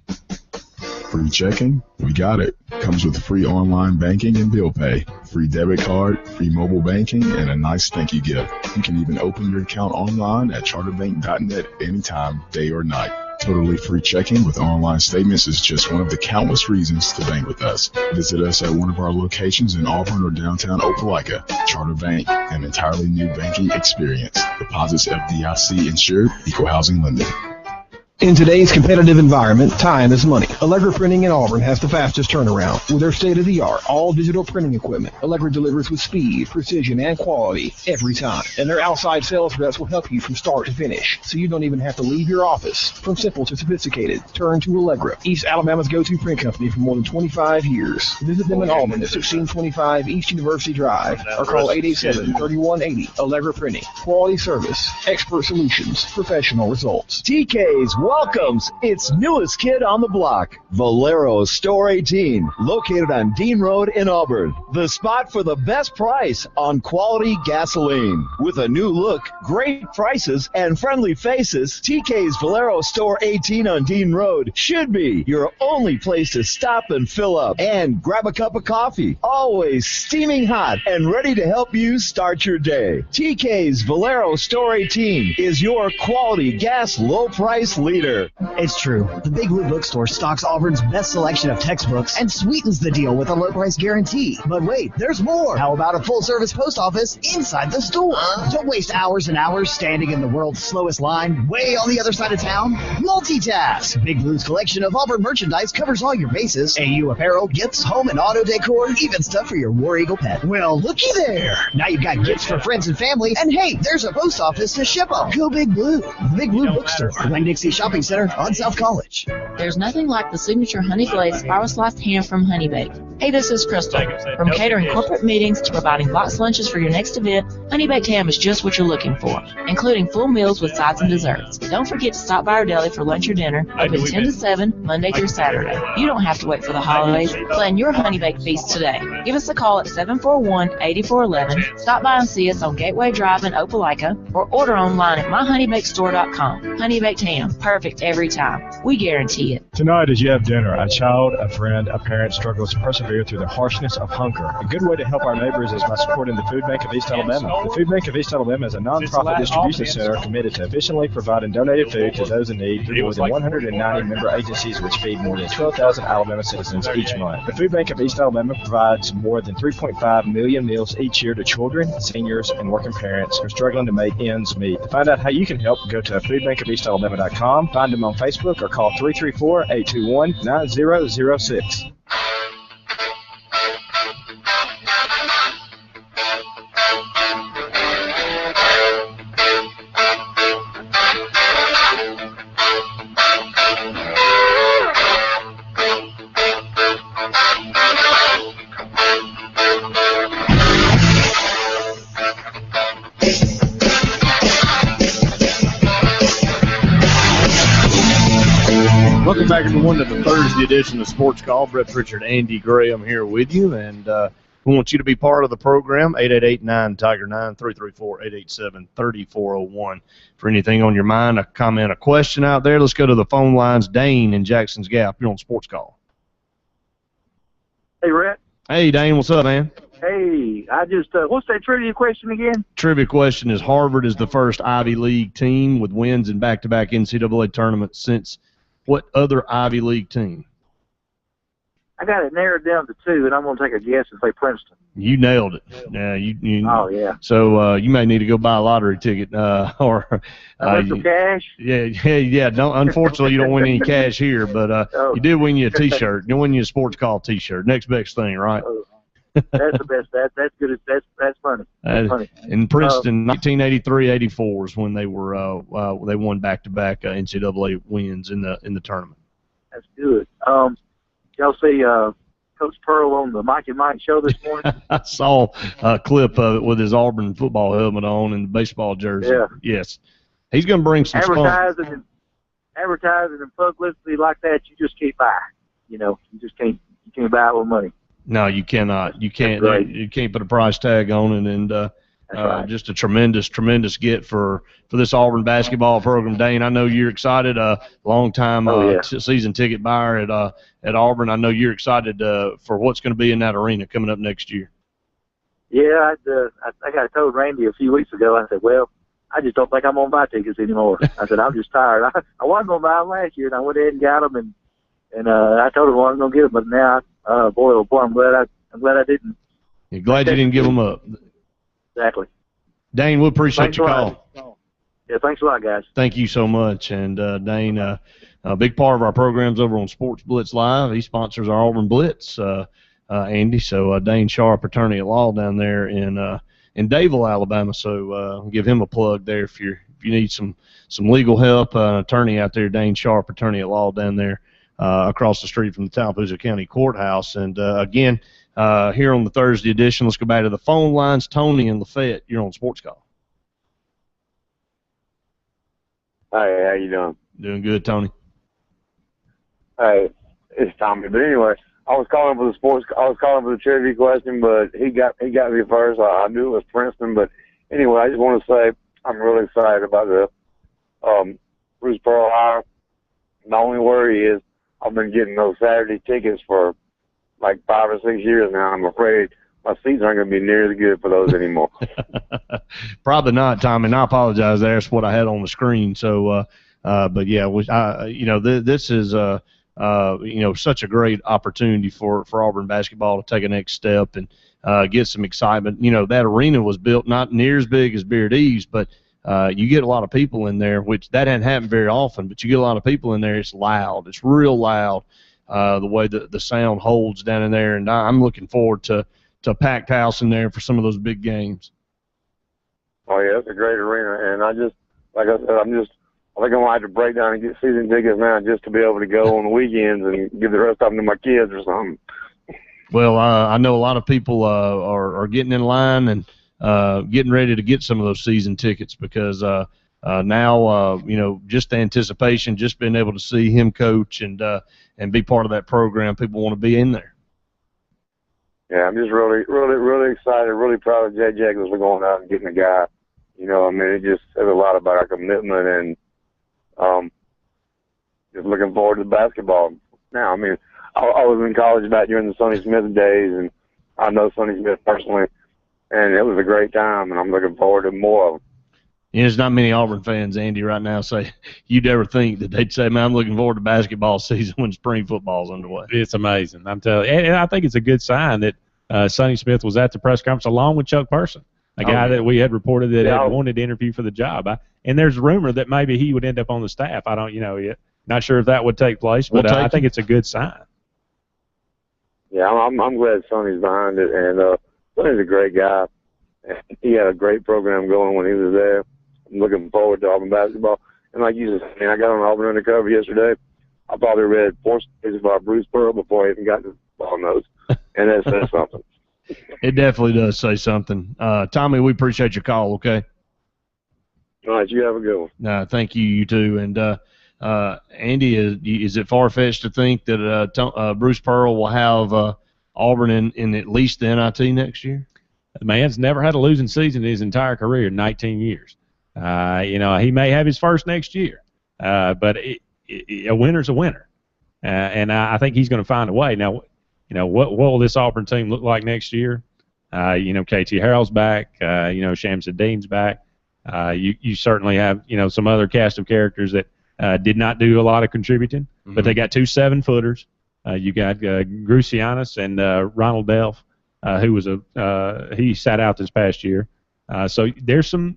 Free checking? We got it. Comes with free online banking and bill pay, free debit card, free mobile banking, and a nice thank you gift. You can even open your account online at charterbank.net anytime, day or night. Totally free checking with online statements is just one of the countless reasons to bank with us. Visit us at one of our locations in Auburn or downtown Opelika. Charter Bank, an entirely new banking experience. Deposits FDIC insured, equal housing lending. In today's competitive environment, time is money. Allegra Printing in Auburn has the fastest turnaround. With their state-of-the-art, all-digital printing equipment, Allegra delivers with speed, precision, and quality every time. And their outside sales reps will help you from start to finish, so you don't even have to leave your office. From simple to sophisticated, turn to Allegra, East Alabama's go-to print company for more than 25 years. Visit them in Auburn at 1625 East University Drive, or call 887-3180. Allegra Printing. Quality service, expert solutions, professional results. TK's welcomes its newest kid on the block, Valero Store 18, located on Dean Road in Auburn. The spot for the best price on quality gasoline. With a new look, great prices, and friendly faces, TK's Valero Store 18 on Dean Road should be your only place to stop and fill up and grab a cup of coffee. Always steaming hot and ready to help you start your day. TK's Valero Store 18 is your quality gas low price leader. It's true. The Big Blue Bookstore stocks Auburn's best selection of textbooks and sweetens the deal with a low price guarantee. But wait, there's more. How about a full service post office inside the store? Don't waste hours and hours standing in the world's slowest line way on the other side of town. Multitask. Big Blue's collection of Auburn merchandise covers all your bases. AU apparel, gifts, home and auto decor, even stuff for your War Eagle pet. Well, looky there. Now you've got gifts for friends and family, and hey, there's a post office to ship them. Go Big Blue. The Big Blue Bookstore. Winn-Dixie Shopping Center on South College. There's nothing like the signature honey glazed spiral sliced ham from Honey Bake. Hey, this is Crystal. From catering corporate meetings to providing box lunches for your next event, Honey Baked Ham is just what you're looking for, including full meals with sides and desserts. Don't forget to stop by our deli for lunch or dinner, open 10 to 7, Monday through Saturday. You don't have to wait for the holidays. Plan your Honey Baked feast today. Give us a call at 741-8411, stop by and see us on Gateway Drive in Opelika, or order online at myhoneybakedstore.com. Honey Baked Ham, perfect every time. We guarantee it. Tonight, as you have dinner, a child, a friend, a parent struggles to persevere through the harshness of hunger. A good way to help our neighbors is by supporting the Food Bank of East Alabama. The Food Bank of East Alabama is a nonprofit distribution center committed to efficiently providing donated food to those in need through more than 190 member agencies which feed more than 12,000 Alabama citizens each month. The Food Bank of East Alabama provides more than 3.5 million meals each year to children, seniors, and working parents who are struggling to make ends meet. To find out how you can help, go to foodbankofeastalabama.com, find them on Facebook, or call 334-821-9006. Welcome back, everyone, to the Thursday edition of Sports Call. Brett Pritchard, Andy Graham here with you, and we want you to be part of the program. 888-9-TIGER-9, 334-887-3401. For anything on your mind, a comment, a question out there, let's go to the phone lines. Dane in Jackson's Gap, you're on Sports Call. Hey, Brett. Hey, Dane, what's up, man? Hey, I just, what's that trivia question again? Trivia question is Harvard is the first Ivy League team with wins in back-to-back NCAA tournaments since what other Ivy League team? I got it narrowed down to two, and I'm going to take a guess and say Princeton. You nailed it. Oh, yeah. So you may need to go buy a lottery ticket or some cash? Yeah. No, unfortunately, you don't win any cash here, but you did win you a T-shirt. You win you a Sports Call T-shirt. Next best thing, right? That's the best. That's good. That's funny. That's funny. In Princeton, 1983-84 is when they were they won back-to-back NCAA wins in the tournament. That's good. Y'all see Coach Pearl on the Mike and Mike show this morning? I saw a clip of it with his Auburn football helmet on and the baseball jersey. Yeah. Yes. He's going to bring some advertising and publicity like that. You just can't buy. You can't buy it with money. No, you cannot. You can't. You can't put a price tag on it, and right. Just a tremendous get for this Auburn basketball program. Dane, I know you're excited. Long time season ticket buyer at Auburn. I know you're excited for what's going to be in that arena coming up next year. Yeah, I got told Randy a few weeks ago. I said, well, I just don't think I'm going to buy tickets anymore. I said, I'm just tired. I wasn't going to buy them last year, and I went ahead and got them, and I told him I wasn't going to get them, but now, boy, I'm glad I didn't. You're glad you didn't give them up. Exactly. Dane, we appreciate your call. Yeah, thanks a lot, guys. Thank you so much. And Dane, a big part of our programs over on Sports Blitz Live. He sponsors our Auburn Blitz, Andy. So Dane Sharp, attorney at law down there in Dadeville, Alabama. So give him a plug there if you need some legal help. An attorney out there, Dane Sharp, attorney at law down there across the street from the Tallapoosa County Courthouse. And again, here on the Thursday edition, let's go back to the phone lines. Tony and Lafayette, you're on Sports Call. Hey, how you doing? Doing good, Tony. Hey, it's Tommy. But anyway, I was calling for the trivia question, but he got me first. I knew it was Princeton, but anyway, I just want to say I'm really excited about the Bruce Pearl hire. The only worry is I've been getting those Saturday tickets for like 5 or 6 years now. I'm afraid my seats aren't going to be near as good for those anymore. Probably not, Tommy, and I apologize. That's what I had on the screen. So, but yeah, this is such a great opportunity for Auburn basketball to take a next step and get some excitement. That arena was built not near as big as Beard Eves, but you get a lot of people in there, which that hadn't happened very often, but you get a lot of people in there. It's loud. It's real loud, the way the sound holds down in there, and I'm looking forward to a packed house in there for some of those big games. Oh, yeah, it's a great arena, and I think I'm going to have to break down and get season tickets now just to be able to go on the weekends and give the rest of them to my kids or something. Well, I know a lot of people are getting in line and getting ready to get some of those season tickets because now, just the anticipation, just being able to see him coach and be part of that program, people want to be in there. Yeah, I'm just really, really, really excited, really proud of Jay Jacobs for going out and getting a guy. It just says a lot about our commitment and just looking forward to the basketball now. I mean, I was in college back during the Sonny Smith days, and I know Sonny Smith personally, and it was a great time, and I'm looking forward to more of them. Yeah, there's not many Auburn fans, Andy, right now say you'd ever think that they'd say, man, I'm looking forward to basketball season when spring football's underway. It's amazing. I'm telling you. And I think it's a good sign that Sonny Smith was at the press conference along with Chuck Person, a guy that we had reported that had wanted to interview for the job. And there's rumor that maybe he would end up on the staff. I don't, yet. Not sure if that would take place, but I think it's a good sign. Yeah, I'm glad Sonny's behind it, and Sonny's a great guy. He had a great program going when he was there. I'm looking forward to Auburn basketball. And like you said, I got on Auburn Undercover yesterday. I probably read 4 pages about Bruce Pearl before I even got to ball nose, and that says something. It definitely does say something. Tommy, we appreciate your call, okay? All right, you have a good one. Thank you, you too. And Andy, is it far-fetched to think that Bruce Pearl will have Auburn in at least the NIT next year? The man's never had a losing season in his entire career, 19 years. He may have his first next year, but a winner's a winner. And I think he's going to find a way. Now, what will this Auburn team look like next year? KT Harrell's back. Shamsuddin's back. You certainly have, some other cast of characters that did not do a lot of contributing, but they got 2 7-footers. You got Grucianis and Ronald Delph, who was he sat out this past year. So there's some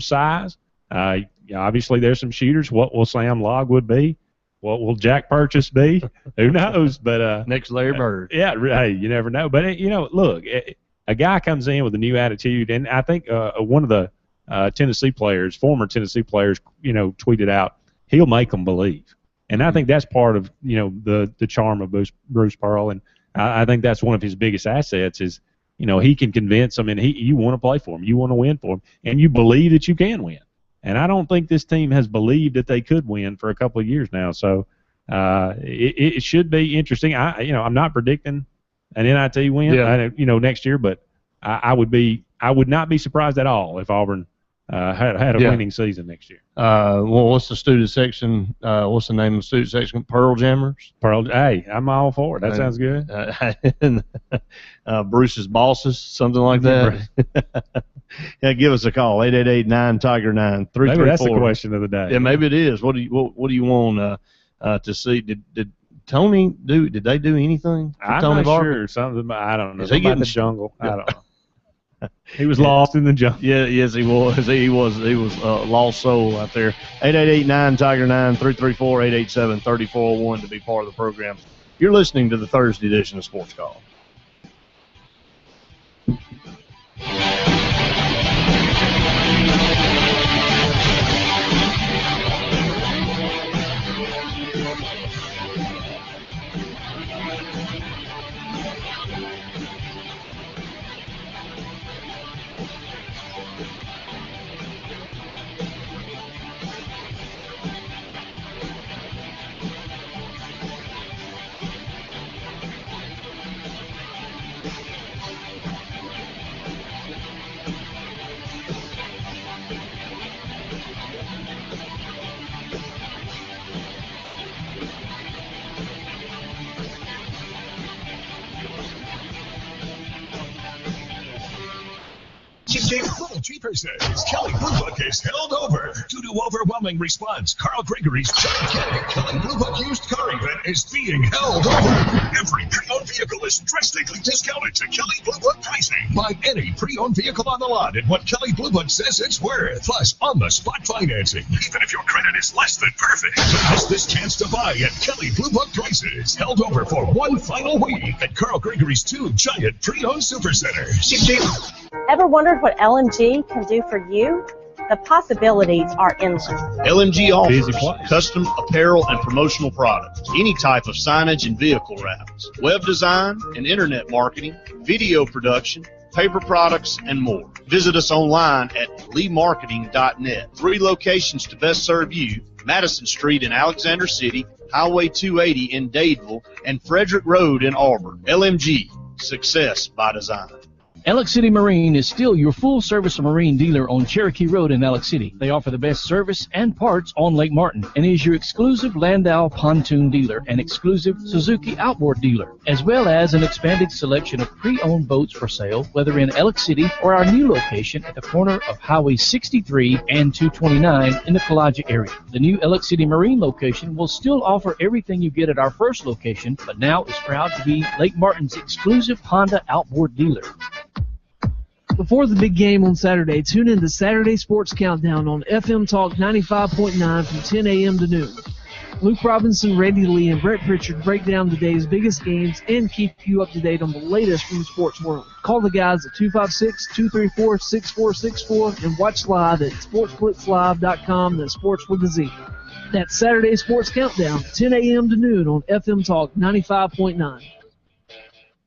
size. Obviously there's some shooters. What will Sam Logwood be? What will Jack Purchase be? Who knows? But next Larry Bird. Yeah, hey, you never know. But look, a guy comes in with a new attitude, and I think one of the former Tennessee players, tweeted out, he'll make them believe. And I think that's part of the charm of Bruce Pearl, and I think that's one of his biggest assets is he can convince them, and you want to play for him, you want to win for him, and you believe that you can win. And I don't think this team has believed that they could win for a couple of years now. So it should be interesting. I'm not predicting an NIT win, next year, but I would not be surprised at all if Auburn had a winning season next year. What's the student section? What's the name of the student section? Pearl Jammers? Hey, I'm all for it. That sounds good. Bruce's Bosses, something like that. Yeah, give us a call, 888-9-TIGER-9, 334. Maybe that's the question of the day. Yeah, maybe it is. What do you want to see? Did Tony do? Did they do anything? I'm Tony not Barber? Sure. Something. I don't know. Is he getting the jungle? I don't know. He was lost in the jungle. Yeah, yes, he was. He was a lost soul out there. 888-9-TIGER-9, 334-887-3401 to be part of the program. You're listening to the Thursday edition of Sports Call. Jeepers says Kelly Blue Book is held over due to overwhelming response. Carl Gregory's gigantic Kelly Blue Book used car event is being held over. Every pre-owned vehicle is drastically discounted to Kelly Blue Book pricing. Buy any pre-owned vehicle on the lot at what Kelly Blue Book says it's worth. Plus, on-the-spot financing, even if your credit is less than perfect. Don't miss this chance to buy at Kelly Blue Book prices. Held over for one final week at Carl Gregory's 2 giant pre-owned supercenters. Ever wondered what LMG can do for you? The possibilities are endless. LMG offers custom apparel and promotional products, any type of signage and vehicle wraps, web design and internet marketing, video production, paper products, and more. Visit us online at leemarketing.net. 3 locations to best serve you: Madison Street in Alexander City, Highway 280 in Dadeville, and Frederick Road in Auburn. LMG, success by design. Alex City Marine is still your full-service marine dealer on Cherokee Road in Alex City. They offer the best service and parts on Lake Martin and is your exclusive Landau pontoon dealer and exclusive Suzuki outboard dealer, as well as an expanded selection of pre-owned boats for sale, whether in Alex City or our new location at the corner of Highway 63 and 229 in the Kalijah area. The new Alex City Marine location will still offer everything you get at our first location, but now is proud to be Lake Martin's exclusive Honda outboard dealer. Before the big game on Saturday, tune in to Saturday Sports Countdown on FM Talk 95.9 from 10 a.m. to noon. Luke Robinson, Randy Lee, and Brett Pritchard break down today's biggest games and keep you up to date on the latest from the sports world. Call the guys at 256-234-6464 and watch live at sportsblitzlive.com. That's sports with a Z. That's Saturday Sports Countdown, 10 a.m. to noon on FM Talk 95.9.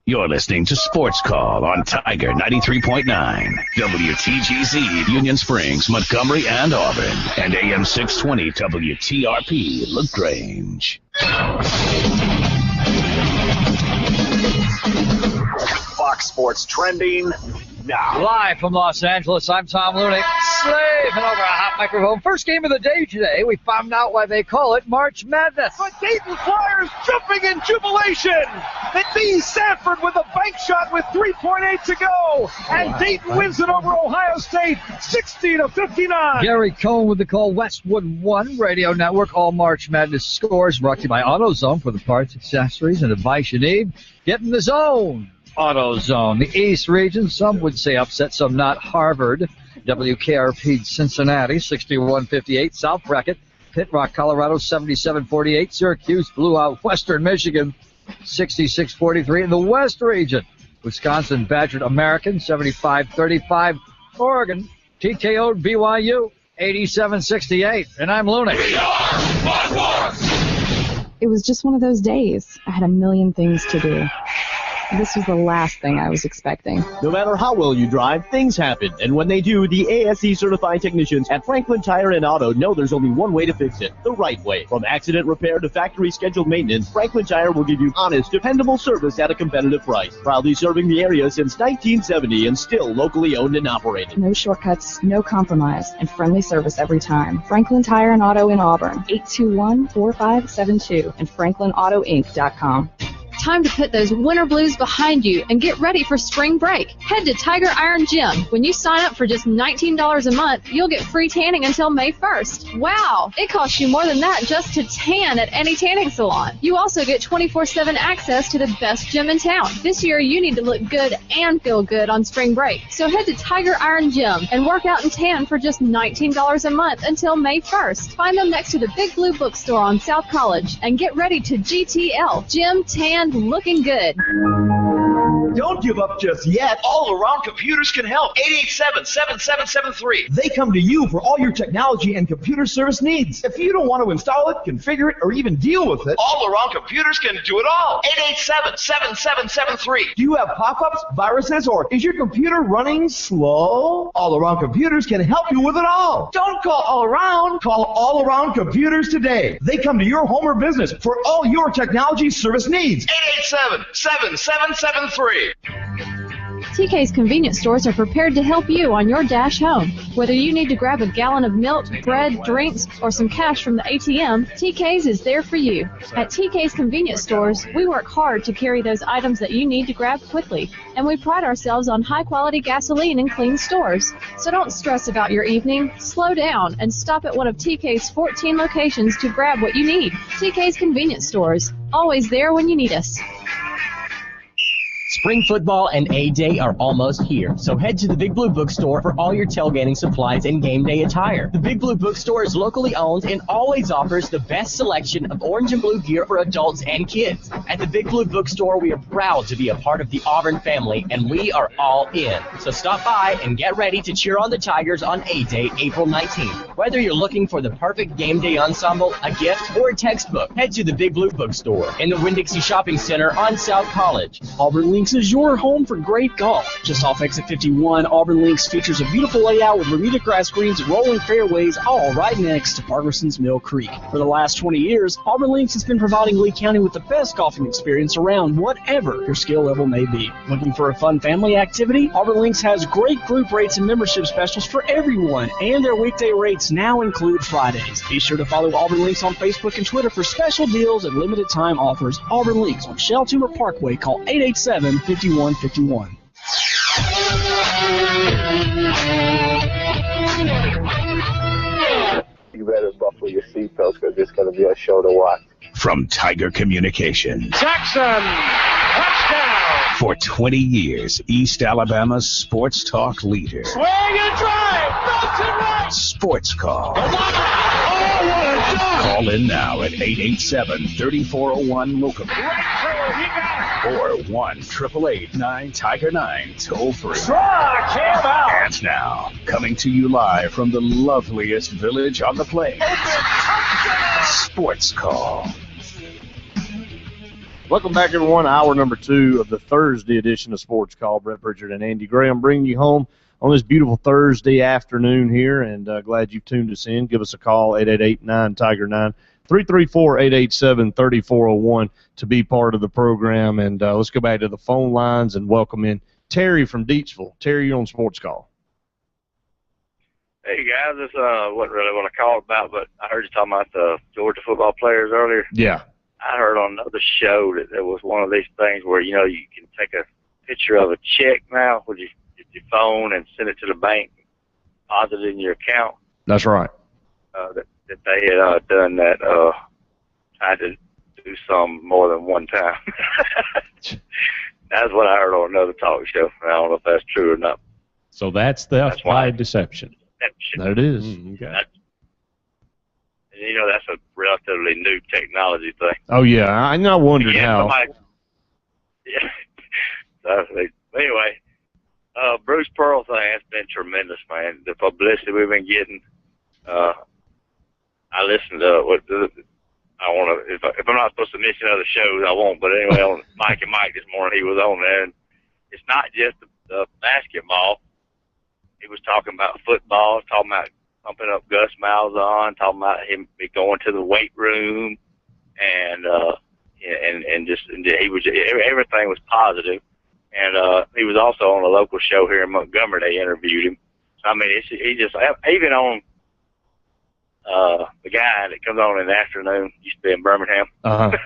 You're listening to Sports Call on Tiger 93.9, WTGZ, Union Springs, Montgomery, and Auburn, and AM 620 WTRP, LaGrange. Fox Sports trending now. Live from Los Angeles, I'm Tom Looney, slaving over a hot microphone. First game of the day today. We found out why they call it March Madness. But Dayton Flyers jumping in jubilation. It beats Sanford with a bank shot with 3.8 to go. And Dayton wins it over Ohio State 60-59. Gary Cohn with the call. Westwood 1 Radio Network. All March Madness scores brought to you by AutoZone for the parts, accessories, and advice you need. Get in the zone. AutoZone. The East region, some would say upset, some not. Harvard, WKRP Cincinnati, 61-58. South bracket, Pitt Rock, Colorado, 77-48. Syracuse blew out Western Michigan, 66-43. In the West region, Wisconsin badgered American, 75-35. Oregon, TKO'd BYU, 87-68. And I'm Looney. It was just one of those days. I had a million things to do. This was the last thing I was expecting. No matter how well you drive, things happen. And when they do, the ASE certified technicians at Franklin Tire and Auto know there's only one way to fix it, the right way. From accident repair to factory scheduled maintenance, Franklin Tire will give you honest, dependable service at a competitive price. Proudly serving the area since 1970 and still locally owned and operated. No shortcuts, no compromise, and friendly service every time. Franklin Tire and Auto in Auburn, 821-4572 and FranklinAutoInc.com. Time to put those winter blues behind you and get ready for spring break. Head to Tiger Iron Gym. When you sign up for just $19 a month, you'll get free tanning until May 1st. Wow! It costs you more than that just to tan at any tanning salon. You also get 24/7 access to the best gym in town. This year, you need to look good and feel good on spring break. So head to Tiger Iron Gym and work out and tan for just $19 a month until May 1st. Find them next to the Big Blue Bookstore on South College and get ready to GTL. Gym, tan, looking good. Don't give up just yet. All Around Computers can help. 887-7773. They come to you for all your technology and computer service needs. If you don't want to install it, configure it, or even deal with it, All Around Computers can do it all. 887-7773. do you have pop-ups, viruses, or is your computer running slow? All Around Computers can help you with it all. Don't call All Around. Call All Around Computers today. They come to your home or business for all your technology service needs. 887-7773. TK's convenience stores are prepared to help you on your dash home. Whether you need to grab a gallon of milk, bread, drinks, or some cash from the ATM, TK's is there for you. At TK's convenience stores, we work hard to carry those items that you need to grab quickly, and we pride ourselves on high-quality gasoline and clean stores. So don't stress about your evening. Slow down and stop at one of TK's 14 locations to grab what you need. TK's convenience stores, always there when you need us. Spring football and A-Day are almost here, so head to the Big Blue Bookstore for all your tailgating supplies and game day attire. The Big Blue Bookstore is locally owned and always offers the best selection of orange and blue gear for adults and kids. At the Big Blue Bookstore, we are proud to be a part of the Auburn family, and we are all in. So stop by and get ready to cheer on the Tigers on A-Day, April 19th. Whether you're looking for the perfect game day ensemble, a gift, or a textbook, head to the Big Blue Bookstore in the Winn-Dixie Shopping Center on South College. Auburn Links is your home for great golf. Just off exit 51, Auburn Links features a beautiful layout with Bermuda grass greens and rolling fairways, all right next to Parkerson's Mill Creek. For the last 20 years, Auburn Links has been providing Lee County with the best golfing experience around whatever your skill level may be. Looking for a fun family activity? Auburn Links has great group rates and membership specials for everyone, and their weekday rates now include Fridays. Be sure to follow Auburn Links on Facebook and Twitter for special deals and limited time offers. Auburn Links on Shell Toomer Parkway. Call 887-5151. You better buckle your seatbelts because it's going to be a show to watch. From Tiger Communications. Jackson, touchdown. For 20 years, East Alabama's sports talk leader. Swing and drive, belts and right. Sportscall. Call in now at 887-3401-MOOCOM. Or 1-888-9-TIGER-9 toll free. Struck him out. And now, coming to you live from the loveliest village on the plains, Sports Call. Welcome back, everyone. Hour number 2 of the Thursday edition of Sports Call. Brett Pritchard and Andy Graham bringing you home on this beautiful Thursday afternoon here, and glad you've tuned us in. Give us a call, 888-9-TIGER-9, 334-887-3401 to be part of the program. And let's go back to the phone lines and welcome in Terry from Deatsville. Terry, you're on Sports Call. Hey, guys, this wasn't really what I called about, but I heard you talking about the Georgia football players earlier. Yeah. I heard on another show that there was one of these things where, you know, you can take a picture of a check now with your phone and send it to the bank, deposit it in your account. That's right. That they had done that, tried to do some more than one time. That's what I heard on another talk show. I don't know if that's true or not. So that's theft by deception. There it is. Okay. You know, that's a relatively new technology thing. Oh, yeah. I wondered how. Yeah. So, anyway, Bruce Pearl thing has been tremendous, man. The publicity we've been getting. I listened to what I want to. If I'm not supposed to mention other shows, I won't. But anyway, on Mike and Mike this morning, he was on there, and it's not just the basketball. He was talking about football, talking about pumping up Gus Malzahn, talking about him going to the weight room, and he was everything was positive. And he was also on a local show here in Montgomery. They interviewed him. So, I mean, he just even on the guy that comes on in the afternoon used to be in Birmingham. Uh-huh.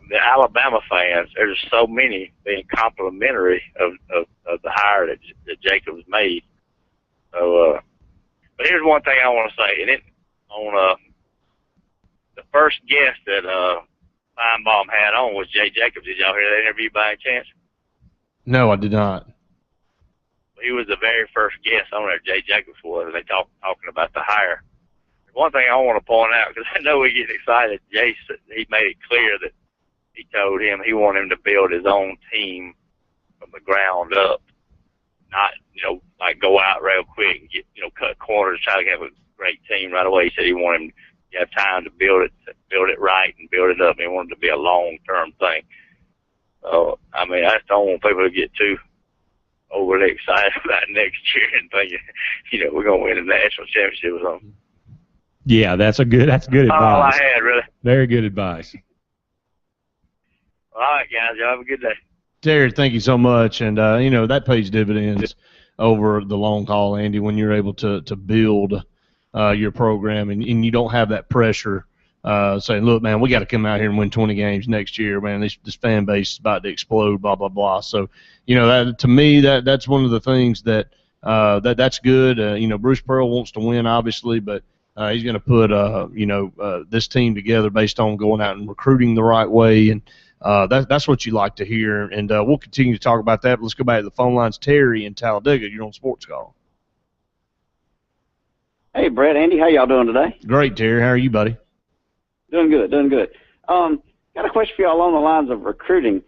The Alabama fans, there's so many being complimentary of the hire that Jacobs made. So, but here's one thing I want to say, and on the first guest that Feinbaum had on was Jay Jacobs. Did y'all hear that interview by any chance? No, I did not. He was the very first guest on there. Jay Jacobs was, and they talking about the hire. One thing I want to point out, because I know we get excited, Jay, he made it clear that he told him he wanted him to build his own team from the ground up, not, like go out real quick and get, cut corners, try to have a great team right away. He said he wanted him to have time to build it right and build it up. He wanted it to be a long-term thing. So, I mean, I just don't want people to get too overly excited about next year and thinking, we're going to win a national championship or something. Yeah, that's good advice. All I had, really. Very good advice. All right, guys. Y'all have a good day. Terry, thank you so much. And, that pays dividends over the long haul, Andy, when you're able to build your program and you don't have that pressure saying, look, man, we got to come out here and win 20 games next year, man. This fan base is about to explode, blah, blah, blah. So, that, to me, that's one of the things that's good. Bruce Pearl wants to win, obviously, but he's going to put, this team together based on going out and recruiting the right way, and that's what you like to hear. And we'll continue to talk about that. But let's go back to the phone lines. Terry in Talladega, you're on Sports Call. Hey, Brett, Andy, how y'all doing today? Great, Terry. How are you, buddy? Doing good. Got a question for y'all along the lines of recruiting.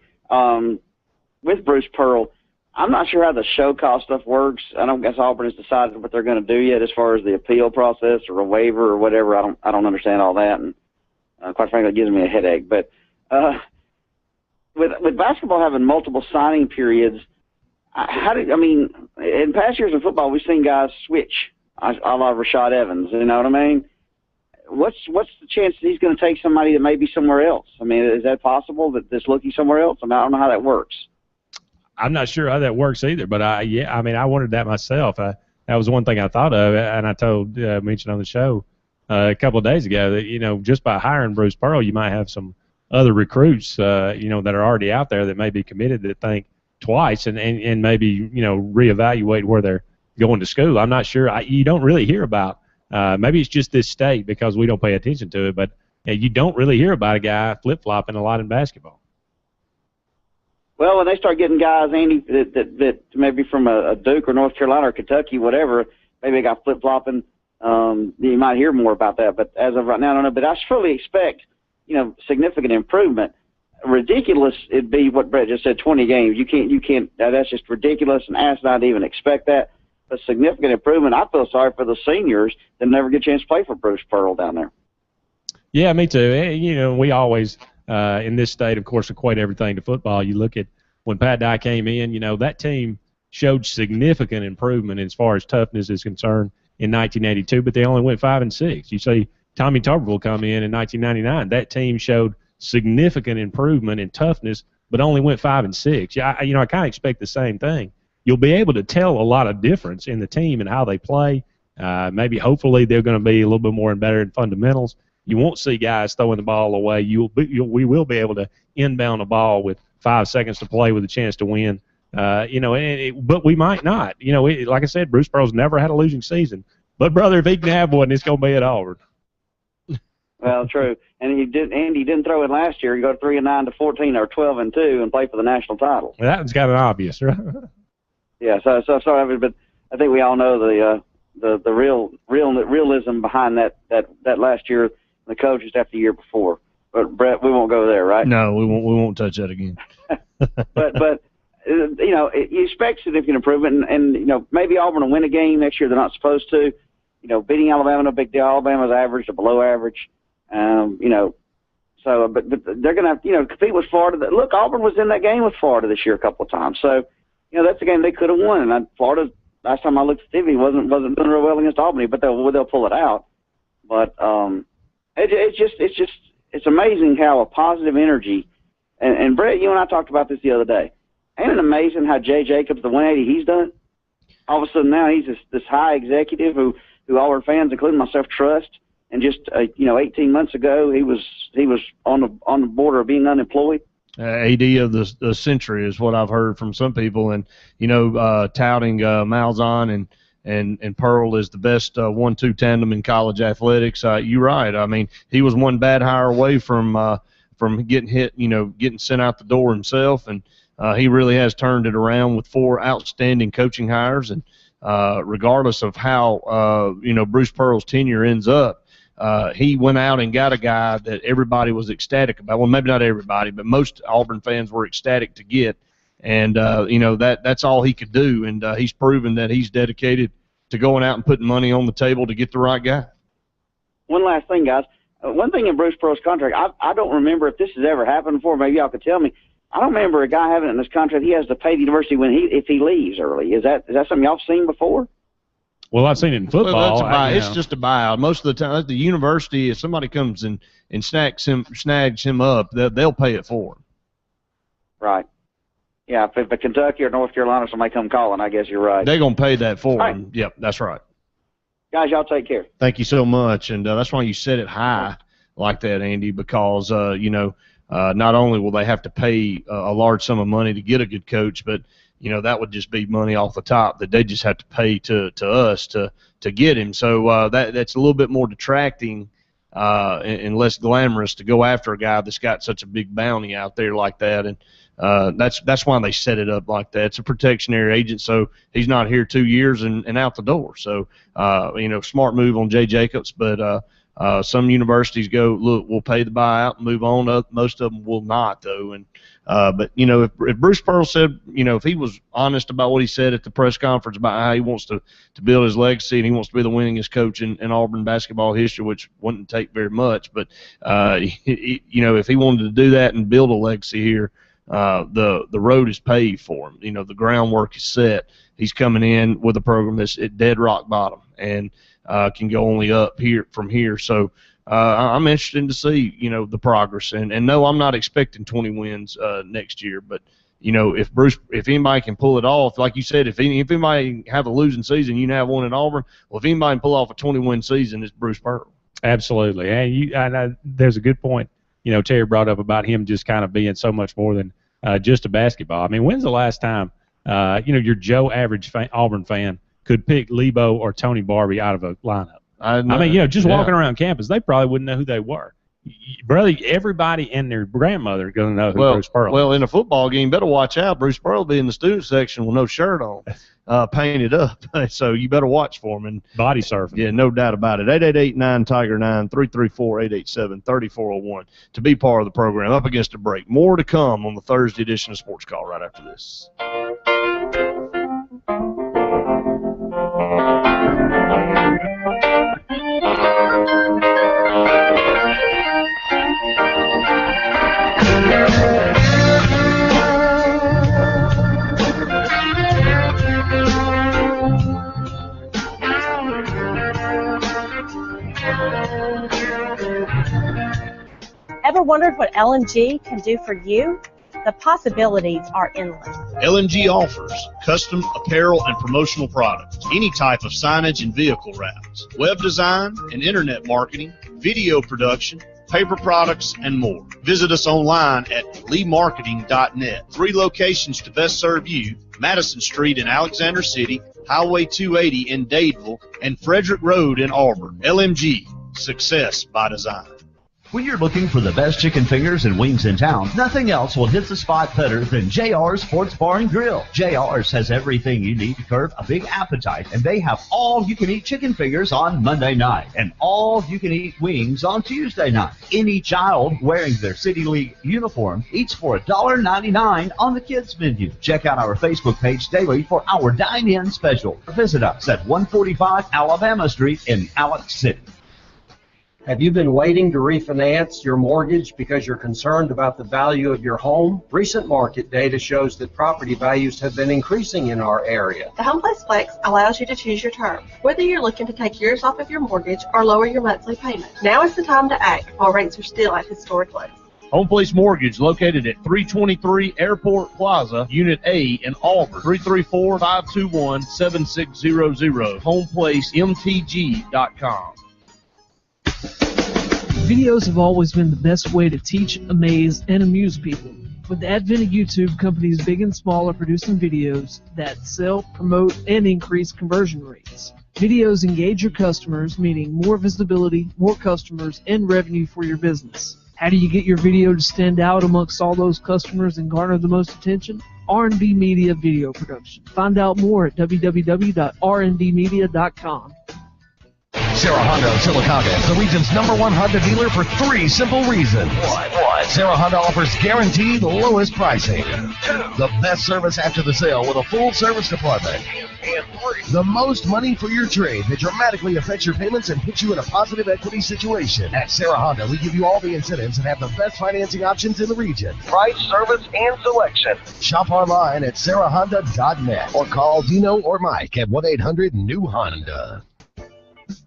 With Bruce Pearl, I'm not sure how the show call stuff works. I don't guess Auburn has decided what they're going to do yet as far as the appeal process or a waiver or whatever. I don't understand all that, and quite frankly, it gives me a headache. But with basketball having multiple signing periods, in past years in football, we've seen guys switch, a la Rashad Evans. You know what I mean? What's the chance that he's going to take somebody that may be somewhere else? I mean, is that possible that's looking somewhere else? I don't know how that works. I'm not sure how that works either, but I wondered that myself. That was one thing I thought of, and I mentioned on the show a couple of days ago that, just by hiring Bruce Pearl, you might have some other recruits, that are already out there that may be committed that think twice and maybe, reevaluate where they're going to school. I'm not sure. You don't really hear about, maybe it's just this state because we don't pay attention to it, but you don't really hear about a guy flip-flopping a lot in basketball. Well, when they start getting guys, Andy, that maybe from a Duke or North Carolina or Kentucky, whatever, maybe a guy flip-flopping, you might hear more about that. But as of right now, I don't know. But I fully expect, significant improvement. Ridiculous it'd be what Brett just said, 20 games. You can't. That's just ridiculous and asinine to even expect that. But significant improvement. I feel sorry for the seniors that never get a chance to play for Bruce Pearl down there. Yeah, me too. We always in this state, of course, equate everything to football. You look at when Pat Dye came in. That team showed significant improvement as far as toughness is concerned in 1982, but they only went 5-6. You see Tommy Tuberville come in 1999. That team showed significant improvement in toughness, but only went 5-6. I kind of expect the same thing. You'll be able to tell a lot of difference in the team and how they play. Maybe, hopefully, they're going to be a little bit more better in fundamentals. You won't see guys throwing the ball away. We will be able to inbound a ball with 5 seconds to play with a chance to win. But we might not. Like I said, Bruce Pearl's never had a losing season. But, brother, if he can have one, it's going to be at Auburn. Well, true. And he didn't throw it last year. You go 3-9 to 14 or 12-2 and play for the national title. Well, that one's kind of obvious, right? Yeah. So sorry, but I think we all know the realism behind that last year. The coaches after the year before. But Brett, we won't go there, right? No, we won't touch that again. but you expect significant improvement, and maybe Auburn will win a game next year. They're not supposed to. Beating Alabama, no big deal. Alabama's average or below average. So, but they're going to compete with Florida. Look, Auburn was in that game with Florida this year a couple of times. So, that's a game they could have won. And Florida, last time I looked at TV, wasn't doing real well against Albany, but they'll pull it out. But it's amazing how a positive energy. And Brett, you and I talked about this the other day. Ain't it amazing how Jay Jacobs, the 180 he's done? All of a sudden now he's this high executive who all our fans, including myself, trust. And just 18 months ago, he was on the border of being unemployed. AD of the century is what I've heard from some people, and touting Malzahn and Pearl is the best 1-2 tandem in college athletics. You're right. I mean, he was one bad hire away from getting hit, getting sent out the door himself, and he really has turned it around with 4 outstanding coaching hires. And regardless of how Bruce Pearl's tenure ends up, he went out and got a guy that everybody was ecstatic about. Well, maybe not everybody, but most Auburn fans were ecstatic to get. And, that's all he could do. And he's proven that he's dedicated to going out and putting money on the table to get the right guy. One last thing, guys. One thing in Bruce Pearl's contract, I don't remember if this has ever happened before. Maybe y'all could tell me. I don't remember a guy having it in his contract. He has to pay the university if he leaves early. Is that something y'all have seen before? Well, I've seen it in football. Well, that's a buy. It's just a buyout. Most of the time, the university, if somebody comes and snags him up, they'll pay it for him. Right. Yeah, if a Kentucky or North Carolina somebody come calling, I guess you're right. They're going to pay that for him. Yep, that's right. Guys, y'all take care. Thank you so much. And that's why you set it high like that, Andy, because, not only will they have to pay a large sum of money to get a good coach, but that would just be money off the top that they just have to pay to us to get him. So that's a little bit more detracting and less glamorous to go after a guy that's got such a big bounty out there like that. And that's why they set it up like that. It's a protectionary agent, so he's not here 2 years and out the door. So smart move on Jay Jacobs, but some universities go, look, we'll pay the buyout and move on. Most of them will not, though. And but if Bruce Pearl said, if he was honest about what he said at the press conference about how he wants to build his legacy and he wants to be the winningest coach in Auburn basketball history, which wouldn't take very much, but if he wanted to do that and build a legacy here, the road is paved for him. You know, the groundwork is set. He's coming in with a program that's at dead rock bottom and can go only up here from here. So I'm interested to see, you know, the progress. And no, I'm not expecting 20 wins next year, but you know, if anybody can pull it off, like you said, if anybody have a losing season, you can have one in Auburn. Well, if anybody can pull off a 20-win season, it's Bruce Pearl. Absolutely. And there's a good point, you know, Terry brought up about him just kind of being so much more than just a basketball. I mean, when's the last time, you know, your Joe average Auburn fan could pick Lebo or Tony Barbie out of a lineup? I mean, you know, just walking around campus, they probably wouldn't know who they were. Brother, everybody and their grandmother is going to know who Bruce Pearl is. Well, in a football game, better watch out. Bruce Pearl will be in the student section with no shirt on, painted up. So you better watch for him. And body surfing. Yeah, no doubt about it. 888-9-TIGER-9, 334-887-3401 to be part of the program. Up against a break. More to come on the Thursday edition of Sports Call right after this. Ever wondered what L&G can do for you? The possibilities are endless. L&G offers custom apparel and promotional products, any type of signage and vehicle wraps, web design and internet marketing, video production, paper products, and more. Visit us online at leemarketing.net. 3 locations to best serve you: Madison Street in Alexander City, Highway 280 in Dadeville, and Frederick Road in Auburn. LMG, success by design. When you're looking for the best chicken fingers and wings in town, nothing else will hit the spot better than JR's Sports Bar and Grill. JR's has everything you need to curb a big appetite, and they have all-you-can-eat chicken fingers on Monday night and all-you-can-eat wings on Tuesday night. Any child wearing their City League uniform eats for $1.99 on the kids menu. Check out our Facebook page daily for our dine-in special. Visit us at 145 Alabama Street in Alex City. Have you been waiting to refinance your mortgage because you're concerned about the value of your home? Recent market data shows that property values have been increasing in our area. The HomePlace Flex allows you to choose your term, whether you're looking to take years off of your mortgage or lower your monthly payment. Now is the time to act while rates are still at historic lows. HomePlace Mortgage, located at 323 Airport Plaza, Unit A in Auburn, 334-521-7600, homeplacemtg.com. Videos have always been the best way to teach, amaze, and amuse people. With the advent of YouTube, companies big and small are producing videos that sell, promote, and increase conversion rates. Videos engage your customers, meaning more visibility, more customers, and revenue for your business. How do you get your video to stand out amongst all those customers and garner the most attention? R&D Media Video Production. Find out more at www.rndmedia.com. Sarah Honda of Sylacauga is the region's #1 Honda dealer for 3 simple reasons. One, Sarah Honda offers guaranteed lowest pricing. 2, the best service after the sale with a full service department. And 3, the most money for your trade that dramatically affects your payments and puts you in a positive equity situation. At Sarah Honda, we give you all the incentives and have the best financing options in the region. Price, service, and selection. Shop online at sarahhonda.net or call Dino or Mike at 1-800-NEW-HONDA.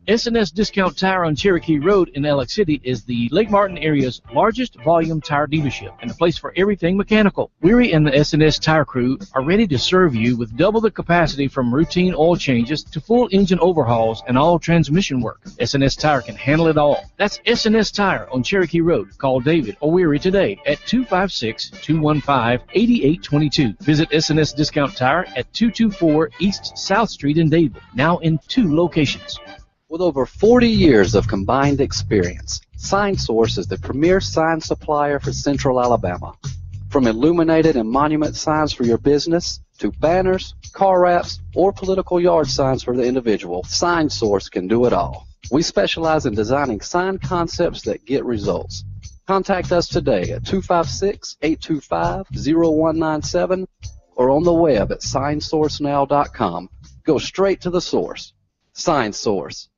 S&S Discount Tire on Cherokee Road in Alex City is the Lake Martin area's largest volume tire dealership and a place for everything mechanical. Weary and the S&S Tire crew are ready to serve you with double the capacity from routine oil changes to full engine overhauls and all transmission work. S&S Tire can handle it all. That's S&S Tire on Cherokee Road. Call David or Weary today at 256-215-8822. Visit S&S Discount Tire at 224 East South Street in Dadeville, now in 2 locations. With over 40 years of combined experience, SignSource is the premier sign supplier for Central Alabama. From illuminated and monument signs for your business, to banners, car wraps, or political yard signs for the individual, SignSource can do it all. We specialize in designing sign concepts that get results. Contact us today at 256-825-0197 or on the web at signsourcenow.com. Go straight to the source. SignSource.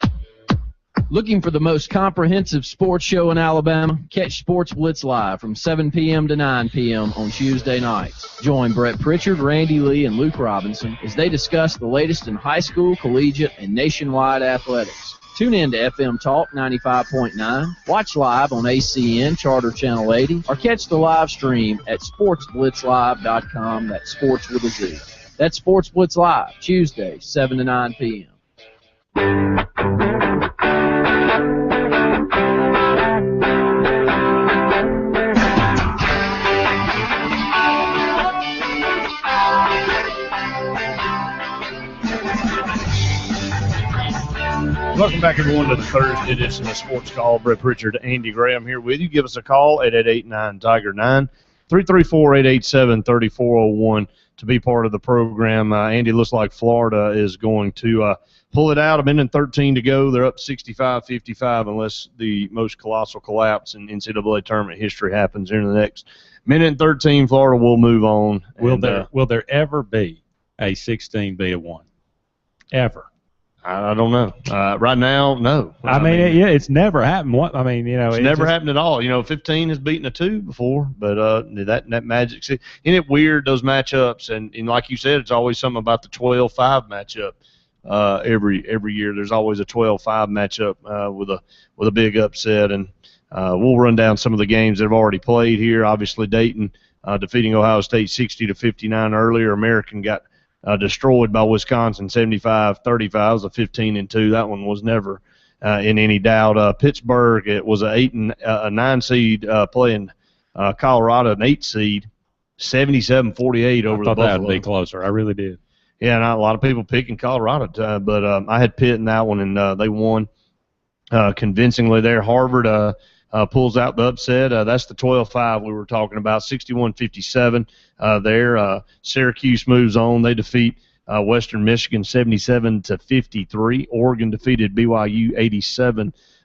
Looking for the most comprehensive sports show in Alabama? Catch Sports Blitz live from 7 p.m. to 9 p.m. on Tuesday nights. Join Brett Pritchard, Randy Lee, and Luke Robinson as they discuss the latest in high school, collegiate, and nationwide athletics. Tune in to FM Talk 95.9, watch live on ACN Charter Channel 80, or catch the live stream at sportsblitzlive.com. That's sports with a Z. That's Sports Blitz Live, Tuesday, 7 to 9 p.m. Welcome back, everyone, to the Thursday edition of Sports Call. Brett Pritchard, Andy Graham here with you. Give us a call at 889-TIGER-9, 334-887-3401 to be part of the program. Andy, looks like Florida is going to pull it out. A minute and 13 to go. They're up 65-55 unless the most colossal collapse in NCAA tournament history happens here in the next minute and 13. Florida will move on. Will there ever be a 16-1? Ever? I don't know. Right now, no. I mean, it's never happened. It's never happened at all. 15 has beaten a 2 before, but that magic. Isn't it weird, those matchups? And like you said, it's always something about the 12-5 matchup. Every year, there's always a 12-5 matchup with a big upset, and we'll run down some of the games that have already played here. Obviously, Dayton defeating Ohio State 60-59 earlier. American got destroyed by Wisconsin 75-35. It was a 15-2. That one was never in any doubt. Pittsburgh, it was a 9 seed playing Colorado, an 8 seed, 77-48 over the Buffalo. I thought that would be closer. I really did. Yeah, and a lot of people picking Colorado, but I had Pitt in that one, and they won convincingly there. Harvard pulls out the upset. That's the 12-5 we were talking about, 61-57 there. Syracuse moves on. They defeat Western Michigan 77-53. Oregon defeated BYU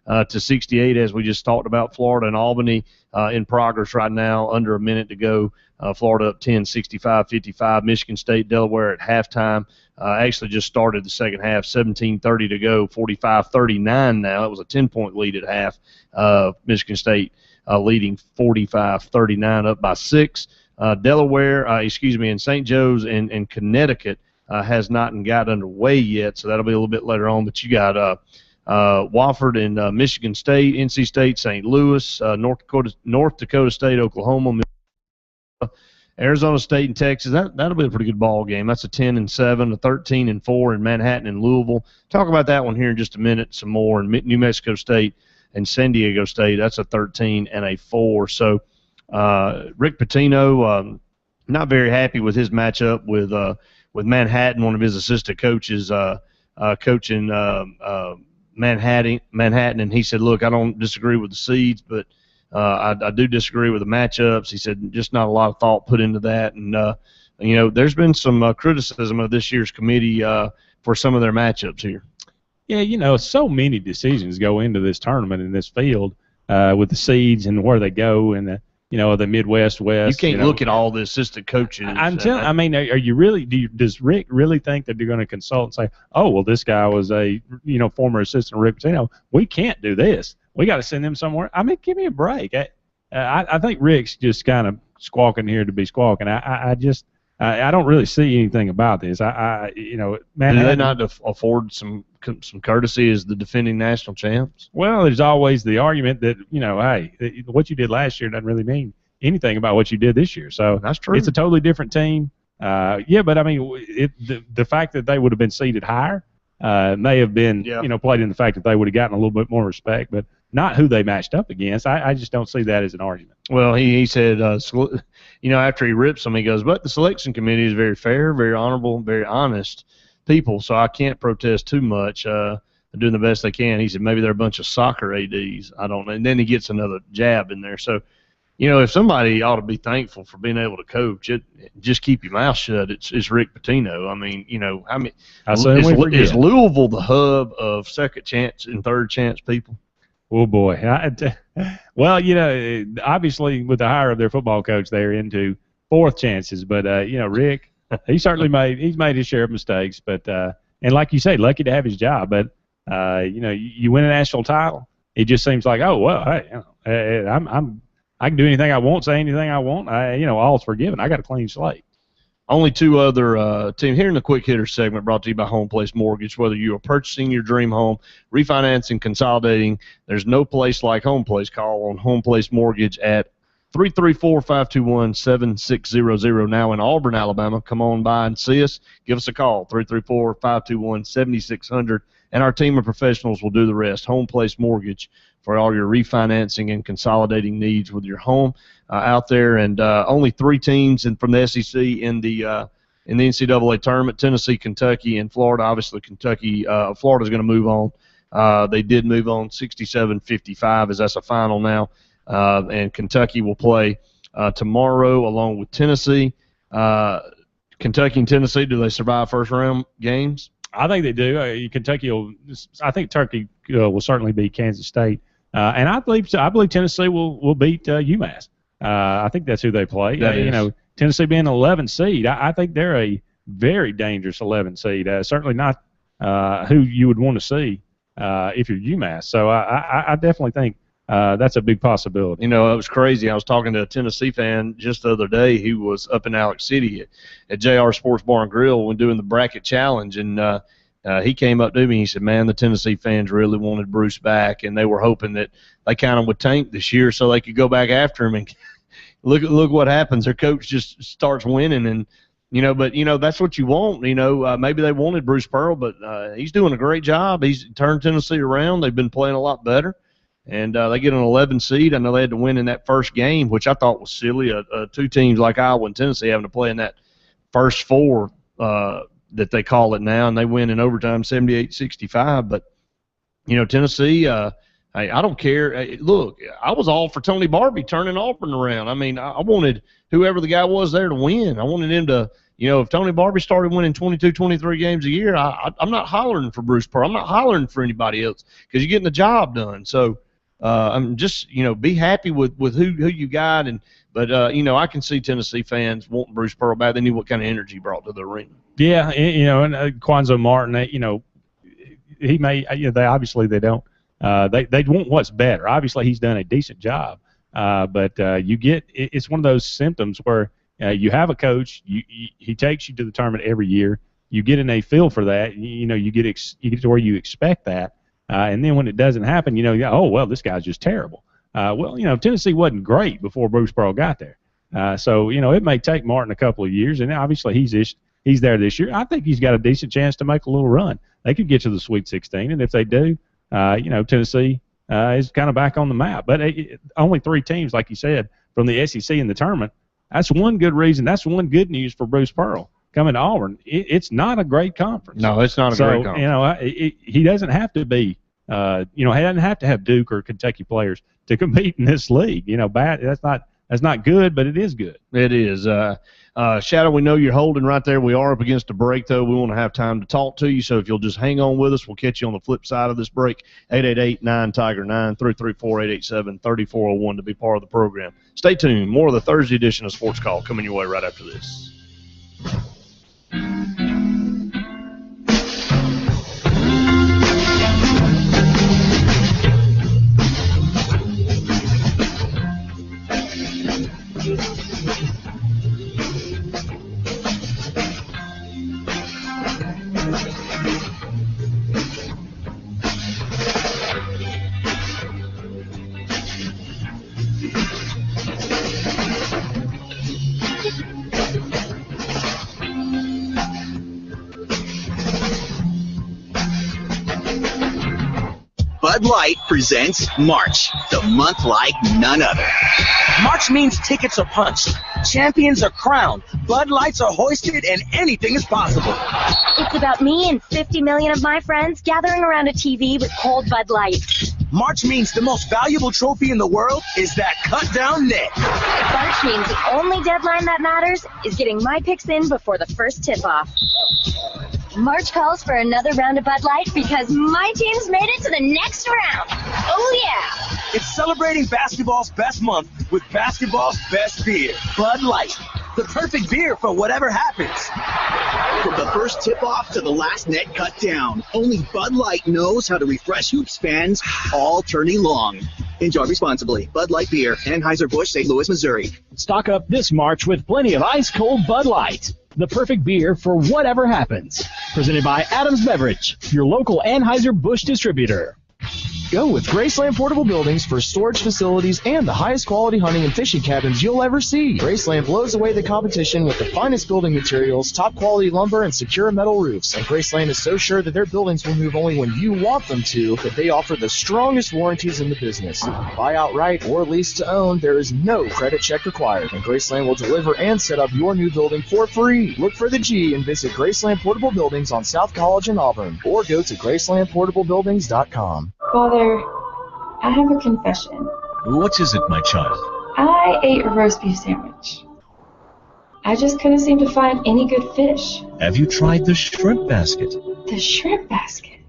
87-68, as we just talked about. Florida and Albany in progress right now, under a minute to go. Florida up 10, 65-55. Michigan State, Delaware at halftime. Actually just started the second half, 17:30 to go, 45-39 now. It was a 10-point lead at half. Michigan State leading 45-39, up by 6. Delaware, and St. Joe's and Connecticut has not got underway yet, so that'll be a little bit later on. But you got Wofford and Michigan State, NC State, St. Louis, North Dakota State, Oklahoma, Arizona State and Texas. That'll be a pretty good ball game. That's a 10-7, a 13-4 in Manhattan and Louisville. Talk about that one here in just a minute. Some more in New Mexico State and San Diego State. That's a 13-4. So Rick Pitino not very happy with his matchup with Manhattan. One of his assistant coaches coaching Manhattan, and he said, "Look, I don't disagree with the seeds, but I do disagree with the matchups." He said just not a lot of thought put into that, and there's been some criticism of this year's committee for some of their matchups here. Yeah, so many decisions go into this tournament in this field with the seeds and where they go, and the Midwest West. You can't look at all the assistant coaches. Are you really? Does Rick really think that they're going to consult and say, "Oh, well, this guy was a former assistant Rick Pitino. We can't do this. We got to send him somewhere." Give me a break. I think Rick's just kind of squawking here to be squawking. I don't really see anything about this. Do they not afford some courtesy as the defending national champs? Well, there's always the argument that hey, what you did last year doesn't really mean anything about what you did this year. So that's true. It's a totally different team. But the fact that they would have been seated higher may have been played in the fact that they would have gotten a little bit more respect, but not who they matched up against. I just don't see that as an argument. Well, he said, after he rips them, he goes, "But the selection committee is very fair, very honorable, very honest people, so I can't protest too much. They're doing the best they can." He said, "Maybe they're a bunch of soccer ADs. I don't know." And then he gets another jab in there. So, if somebody ought to be thankful for being able to coach, just keep your mouth shut. It's Rick Pitino. Is Louisville the hub of second chance and third chance people? Oh, boy. Well, obviously with the hire of their football coach, they're into fourth chances. But, Rick, he's made his share of mistakes. But and like you say, lucky to have his job. But you win a national title, it just seems like, oh well, hey, I can do anything I want, say anything I want. All's forgiven. I got a clean slate. Only two other teams here in the Quick Hitter segment brought to you by Home Place Mortgage. Whether you are purchasing your dream home, refinancing, consolidating, there's no place like Home Place. Call on Home Place Mortgage at 334-521-7600 now in Auburn, Alabama. Come on by and see us. Give us a call, 334-521-7600, and our team of professionals will do the rest. Home Place Mortgage for all your refinancing and consolidating needs with your home out there. And only three teams from the SEC in the NCAA tournament: Tennessee, Kentucky, and Florida. Obviously, Florida's going to move on. They did move on 67-55 as that's a final now. And Kentucky will play tomorrow along with Tennessee. Kentucky and Tennessee, do they survive first-round games? I think they do. I think Turkey will certainly beat Kansas State. And I believe Tennessee will beat UMass. I think that's who they play. Tennessee being an 11 seed, I think they're a very dangerous 11 seed. Certainly not who you would want to see if you're UMass. So I definitely think that's a big possibility. It was crazy. I was talking to a Tennessee fan just the other day who was up in Alex City at JR Sports Bar and Grill when doing the bracket challenge, and he came up to me and he said, man, the Tennessee fans really wanted Bruce back, and they were hoping that they kind of would tank this year so they could go back after him. And look what happens. Their coach just starts winning, and but that's what you want. Maybe they wanted Bruce Pearl, but he's doing a great job. He's turned Tennessee around. They've been playing a lot better. And they get an 11 seed. I know they had to win in that first game, which I thought was silly. Two teams like Iowa and Tennessee having to play in that first four that they call it now, and they win in overtime 78-65. But, Tennessee, I don't care. Hey, look, I was all for Tony Barbie turning Auburn around. I mean, I wanted whoever the guy was there to win. I wanted him to, if Tony Barbie started winning 22, 23 games a year, I'm not hollering for Bruce Pearl. I'm not hollering for anybody else because you're getting the job done. So, I'm just, be happy with who you got, but I can see Tennessee fans wanting Bruce Pearl back. They knew what kind of energy he brought to the arena. Yeah, and Quanzo Martin, he may, they obviously they don't, they want what's better. Obviously, he's done a decent job, but it's one of those symptoms where you have a coach, he takes you to the tournament every year, you get in a feel for that, you get to where you expect that. And then when it doesn't happen, oh, well, this guy's just terrible. Tennessee wasn't great before Bruce Pearl got there. So it may take Martin a couple of years, and obviously he's there this year. I think he's got a decent chance to make a little run. They could get to the Sweet 16, and if they do, Tennessee is kind of back on the map. But only three teams, like you said, from the SEC in the tournament. That's one good reason. That's one good news for Bruce Pearl coming to Auburn. It's not a great conference. No, it's not a great conference. He doesn't have to be. He doesn't have to have Duke or Kentucky players to compete in this league. That's not good, but it is good. It is. Shadow, we know you're holding right there. We are up against a break, though. We want to have time to talk to you, so if you'll just hang on with us, we'll catch you on the flip side of this break. 888-9-TIGER-9, 334-887-3401 to be part of the program. Stay tuned. More of the Thursday edition of Sports Call coming your way right after this. Bud Light presents March, the month like none other. March means tickets are punched, champions are crowned, Bud Lights are hoisted, and anything is possible. It's about me and 50 million of my friends gathering around a TV with cold Bud Light. March means the most valuable trophy in the world is that cut-down net. March means the only deadline that matters is getting my picks in before the first tip-off. March calls for another round of Bud Light because my team's made it to the next round. Oh, yeah. It's celebrating basketball's best month with basketball's best beer, Bud Light. The perfect beer for whatever happens. From the first tip-off to the last net cut down, only Bud Light knows how to refresh Hoops fans all tourney long. Enjoy responsibly. Bud Light Beer, Anheuser-Busch, St. Louis, Missouri. Stock up this March with plenty of ice-cold Bud Light. The perfect beer for whatever happens. Presented by Adams Beverage, your local Anheuser-Busch distributor. Go with Graceland Portable Buildings for storage facilities and the highest quality hunting and fishing cabins you'll ever see. Graceland blows away the competition with the finest building materials, top quality lumber, and secure metal roofs. And Graceland is so sure that their buildings will move only when you want them to that they offer the strongest warranties in the business. Buy outright or lease to own, there is no credit check required. And Graceland will deliver and set up your new building for free. Look for the G and visit Graceland Portable Buildings on South College in Auburn, or go to GracelandPortableBuildings.com. Father, I have a confession. What is it, my child? I ate a roast beef sandwich. I just couldn't seem to find any good fish. Have you tried the shrimp basket? The shrimp basket?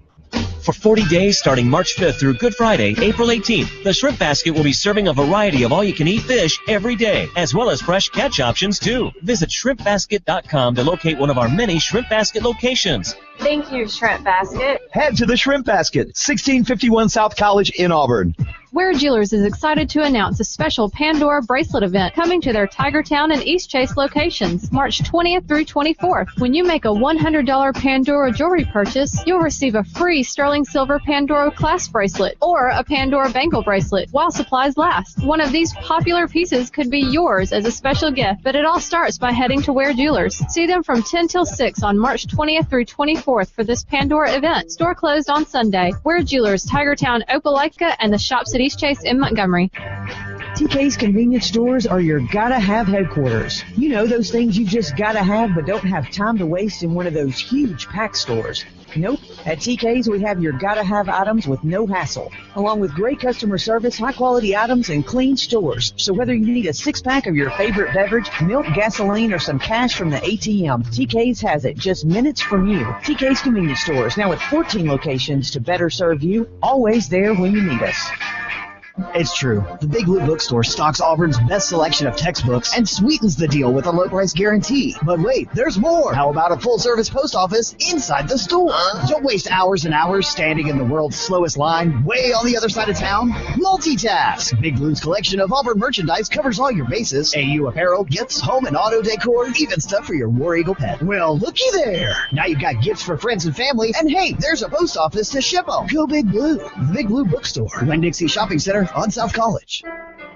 For 40 days starting March 5th through Good Friday, April 18th, the Shrimp Basket will be serving a variety of all-you-can-eat fish every day, as well as fresh catch options, too. Visit shrimpbasket.com to locate one of our many Shrimp Basket locations. Thank you, Shrimp Basket. Head to the Shrimp Basket, 1651 South College in Auburn. Ware Jewelers is excited to announce a special Pandora bracelet event coming to their Tigertown and East Chase locations, March 20th through 24th. When you make a $100 Pandora jewelry purchase, you'll receive a free sterling silver Pandora clasp bracelet or a Pandora bangle bracelet while supplies last. One of these popular pieces could be yours as a special gift, but it all starts by heading to Ware Jewelers. See them from 10 till 6 on March 20th through 24th for this Pandora event. Store closed on Sunday. Ware Jewelers, Tigertown, Opelika, and the shops at East Chase in Montgomery. TK's convenience stores are your gotta-have headquarters. You know, those things you just gotta have but don't have time to waste in one of those huge pack stores. Nope. At TK's, we have your gotta-have items with no hassle, along with great customer service, high-quality items, and clean stores. So whether you need a six-pack of your favorite beverage, milk, gasoline, or some cash from the ATM, TK's has it just minutes from you. TK's convenience stores, now with 14 locations to better serve you, always there when you need us. It's true. The Big Blue Bookstore stocks Auburn's best selection of textbooks and sweetens the deal with a low price guarantee. But wait, there's more. How about a full-service post office inside the store? Don't waste hours and hours standing in the world's slowest line way on the other side of town. Multitask. Big Blue's collection of Auburn merchandise covers all your bases. AU apparel, gifts, home and auto decor, even stuff for your War Eagle pet. Well, looky there. Now you've got gifts for friends and family, and hey, there's a post office to ship them. Go Big Blue. The Big Blue Bookstore. Winn-Dixie Shopping Center on South College.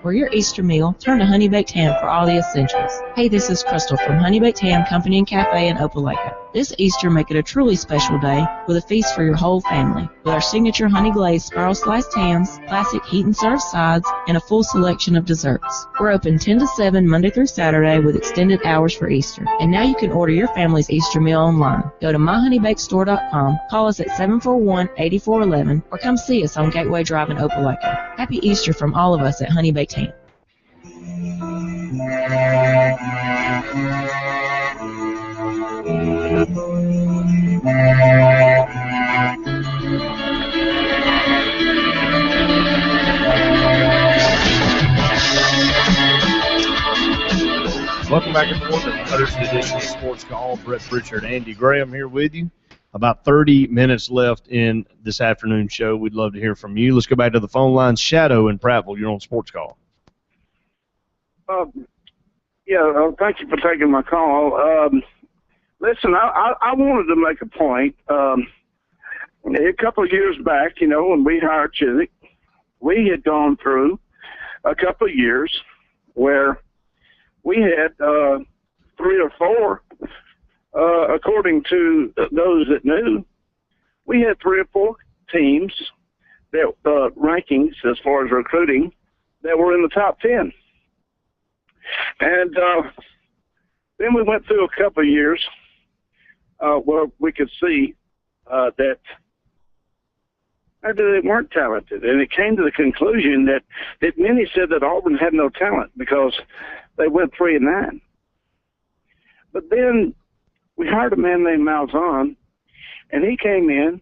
For your Easter meal, turn to Honey Baked Ham for all the essentials. Hey, this is Crystal from Honey Baked Ham Company and Cafe in Opelika. This Easter, make it a truly special day with a feast for your whole family. With our signature honey glazed spiral sliced hams, classic heat and serve sides, and a full selection of desserts. We're open 10 to 7 Monday through Saturday with extended hours for Easter. And now you can order your family's Easter meal online. Go to myhoneybakedstore.com, call us at 741-8411, or come see us on Gateway Drive in Opelika. Happy Easter from all of us at Honey Baked Ham. Welcome back and forth to the Thursday edition of Sportscall. Brett Pritchard, Andy Graham here with you. About 30 minutes left in this afternoon show. We'd love to hear from you. Let's go back to the phone line. Shadow in Prattville, you're on Sportscall. Thank you for taking my call. Listen, I wanted to make a point. A couple of years back, when we hired Chiswick, we had gone through a couple of years where we had 3 or 4, according to those that knew, we had 3 or 4 teams that rankings as far as recruiting that were in the top 10. And then we went through a couple of years where we could see that maybe they weren't talented. And it came to the conclusion that many said that Auburn had no talent because they went 3-9. But then we hired a man named Malzahn, and he came in,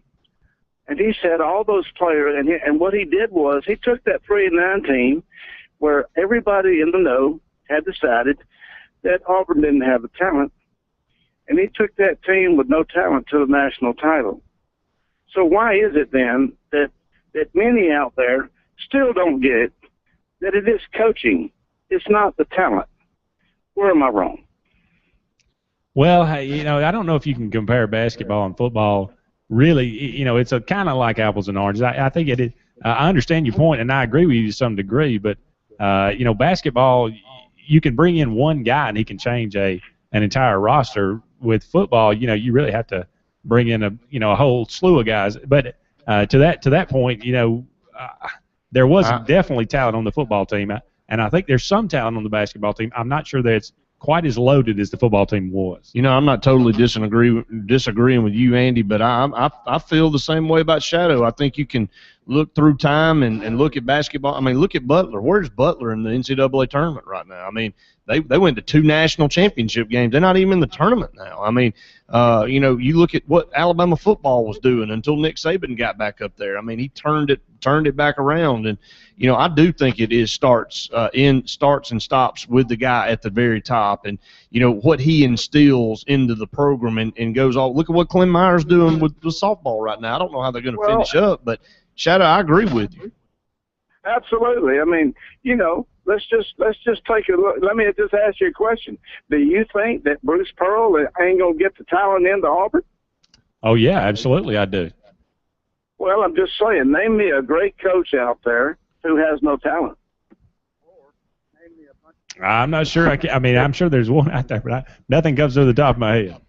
and he said all those players, and what he did was he took that 3-9 team where everybody in the know had decided that Auburn didn't have the talent, and he took that team with no talent to the national title. So why is it then that many out there still don't get that it is coaching? It's not the talent. Where am I wrong? Well, I don't know if you can compare basketball and football. Really, it's a kind of like apples and oranges. I think it is. I understand your point, and I agree with you to some degree. But basketball, you can bring in one guy and he can change an entire roster. With football, you really have to bring in a whole slew of guys. But to that point, there was definitely talent on the football team, and I think there's some talent on the basketball team. I'm not sure that it's quite as loaded as the football team was. I'm not totally disagreeing with you, Andy, but I feel the same way about Shadow. I think you can look through time and look at basketball. I mean, look at Butler. Where's Butler in the NCAA tournament right now? I mean, they went to 2 national championship games. They're not even in the tournament now. I mean, you look at what Alabama football was doing until Nick Saban got back up there. I mean, he turned it back around, and I do think it is starts and stops with the guy at the very top, and what he instills into the program and goes all. Look at what Clem Meyer's doing with softball right now. I don't know how they're going to finish up, but Shadow, I agree with you. Absolutely. I mean, let's just take a look. Let me just ask you a question. Do you think that Bruce Pearl ain't going to get the talent into Auburn? Oh, yeah, absolutely I do. Well, I'm just saying, name me a great coach out there who has no talent. I'm not sure. I'm sure there's one out there, but nothing comes to the top of my head.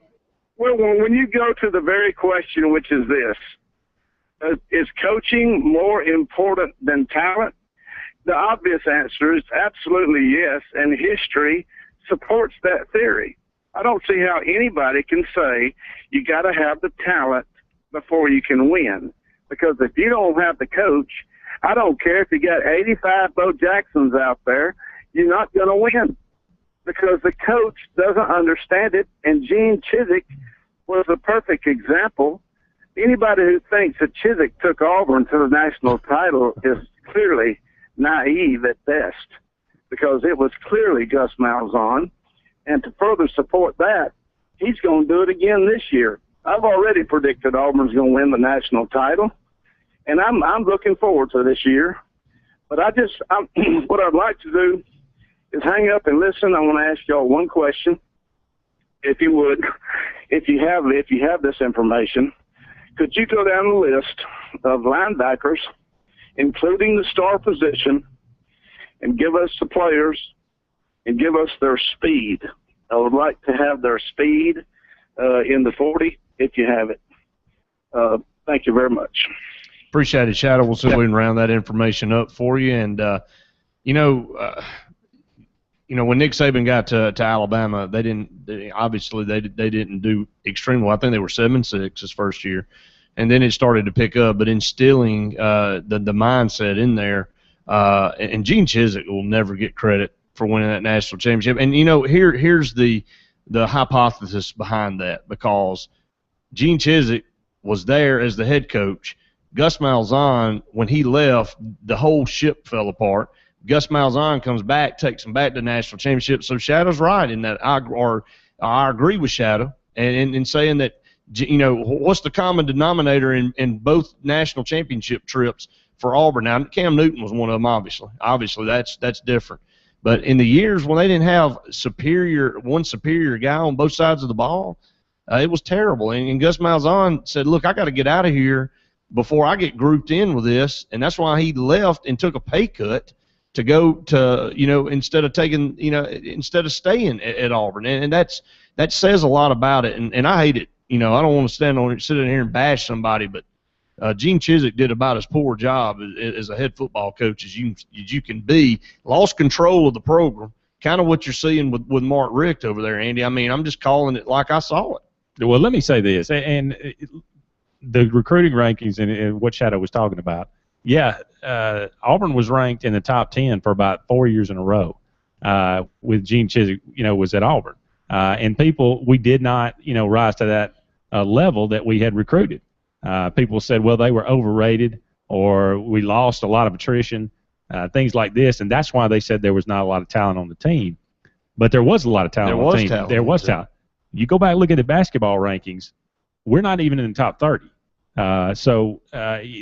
Well, when you go to the very question, which is this, is coaching more important than talent? The obvious answer is absolutely yes, and history supports that theory. I don't see how anybody can say you got to have the talent before you can win, because if you don't have the coach, I don't care if you got 85 Bo Jacksons out there, you're not going to win because the coach doesn't understand it, and Gene Chizik was a perfect example. Anybody who thinks that Chizik took Auburn to the national title is clearly naive at best, because it was clearly Gus Malzahn. And to further support that, he's going to do it again this year. I've already predicted Auburn's going to win the national title, and I'm looking forward to this year. But what I'd like to do is hang up and listen. I want to ask y'all one question, if you would, if you have this information. Could you go down the list of linebackers, including the star position, and give us the players and give us their speed? I would like to have their speed in the 40 if you have it. Thank you very much. Appreciate it, Shadow. We'll see if we can round that information up for you. And, when Nick Saban got to Alabama, they didn't do extremely well. I think they were 7-6 his first year, and then it started to pick up. But instilling the mindset in there, and Gene Chizik will never get credit for winning that national championship. And here's the hypothesis behind that, because Gene Chizik was there as the head coach. Gus Malzahn, when he left, the whole ship fell apart. Gus Malzahn comes back, takes him back to the national championship. So Shadow's right in that. I agree with Shadow in saying that, what's the common denominator in both national championship trips for Auburn? Now, Cam Newton was one of them, obviously. Obviously, that's different. But in the years when they didn't have one superior guy on both sides of the ball, it was terrible. And Gus Malzahn said, look, I got to get out of here before I get grouped in with this. And that's why he left and took a pay cut to go to, instead of staying at Auburn. And that says a lot about it. And I hate it. I don't want to sit in here and bash somebody, but Gene Chizik did about as poor a job as a head football coach as you can be. Lost control of the program, kind of what you're seeing with Mark Richt over there, Andy. I mean, I'm just calling it like I saw it. Well, let me say this, and the recruiting rankings and what Shadow was talking about, Auburn was ranked in the top 10 for about 4 years in a row with Gene Chizik, was at Auburn. And we did not, rise to that level that we had recruited. People said, well, they were overrated, or we lost a lot of attrition, things like this, and that's why they said there was not a lot of talent on the team. But there was a lot of talent on the team. There was talent. You go back and look at the basketball rankings, we're not even in the top 30. So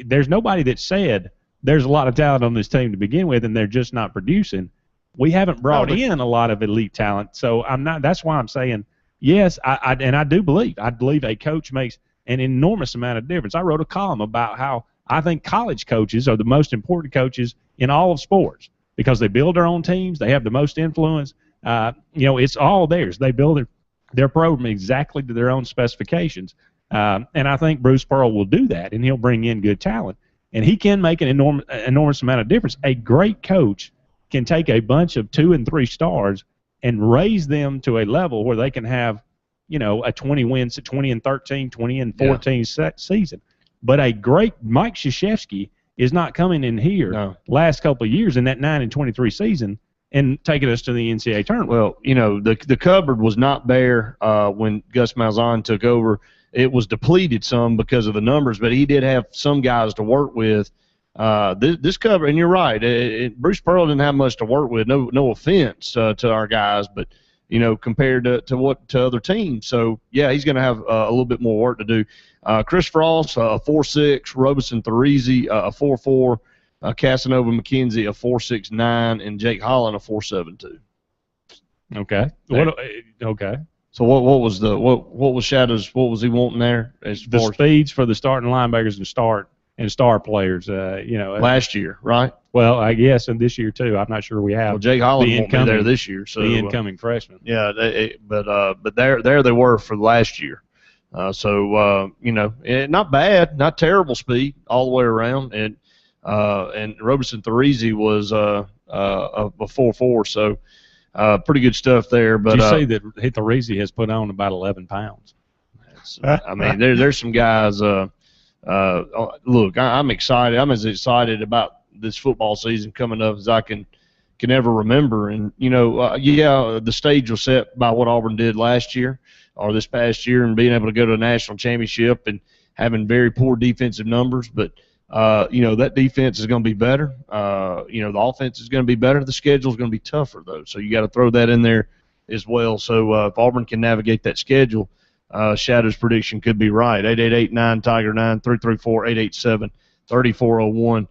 there's nobody that said there's a lot of talent on this team to begin with, and they're just not producing. We haven't brought in a lot of elite talent, so I'm not. That's why I'm saying yes. I do believe. I believe a coach makes an enormous amount of difference. I wrote a column about how I think college coaches are the most important coaches in all of sports because they build their own teams. They have the most influence. It's all theirs. They build their program exactly to their own specifications. And I think Bruce Pearl will do that, and he'll bring in good talent. And he can make an enormous amount of difference. A great coach can take a bunch of 2 and 3 stars and raise them to a level where they can have, a 20 wins, 20 and 13, 20 and 14 season. But a great Mike Krzyzewski is not coming in here last couple of years in that 9 and 23 season and taking us to the NCAA tournament. Well, the cupboard was not bare when Gus Malzahn took over. It was depleted some because of the numbers, but he did have some guys to work with. This cupboard, and you're right, Bruce Pearl didn't have much to work with. No offense to our guys, but compared to other teams. So yeah, he's going to have a little bit more work to do. Chris Frost, a 4.6, Robeson Thorese, a 4.4, Casanova McKenzie, a 4.69, and Jake Holland, a 4.72. Okay. Okay. So what was Shadow's? What was he wanting there? The speeds for the starting linebackers and star players. Last year, right? Well, I guess, and this year too. I'm not sure we have. Well, Jake Holland won't be there this year, so the incoming freshman. Yeah, but there they were for last year. Not bad, not terrible speed all the way around, and Robeson Thorese was a 4.4, so pretty good stuff there. But did you say that Thorese has put on about 11 pounds? I mean, there's some guys. Look, I'm excited. I'm as excited about this football season coming up as I can ever remember. And the stage was set by what Auburn did last year or this past year, and being able to go to a national championship and having very poor defensive numbers. But that defense is going to be better. The offense is going to be better. The schedule is going to be tougher though, so you got to throw that in there as well. So if Auburn can navigate that schedule, Shadow's prediction could be right. 888-9-Tiger-9, 334-887-3401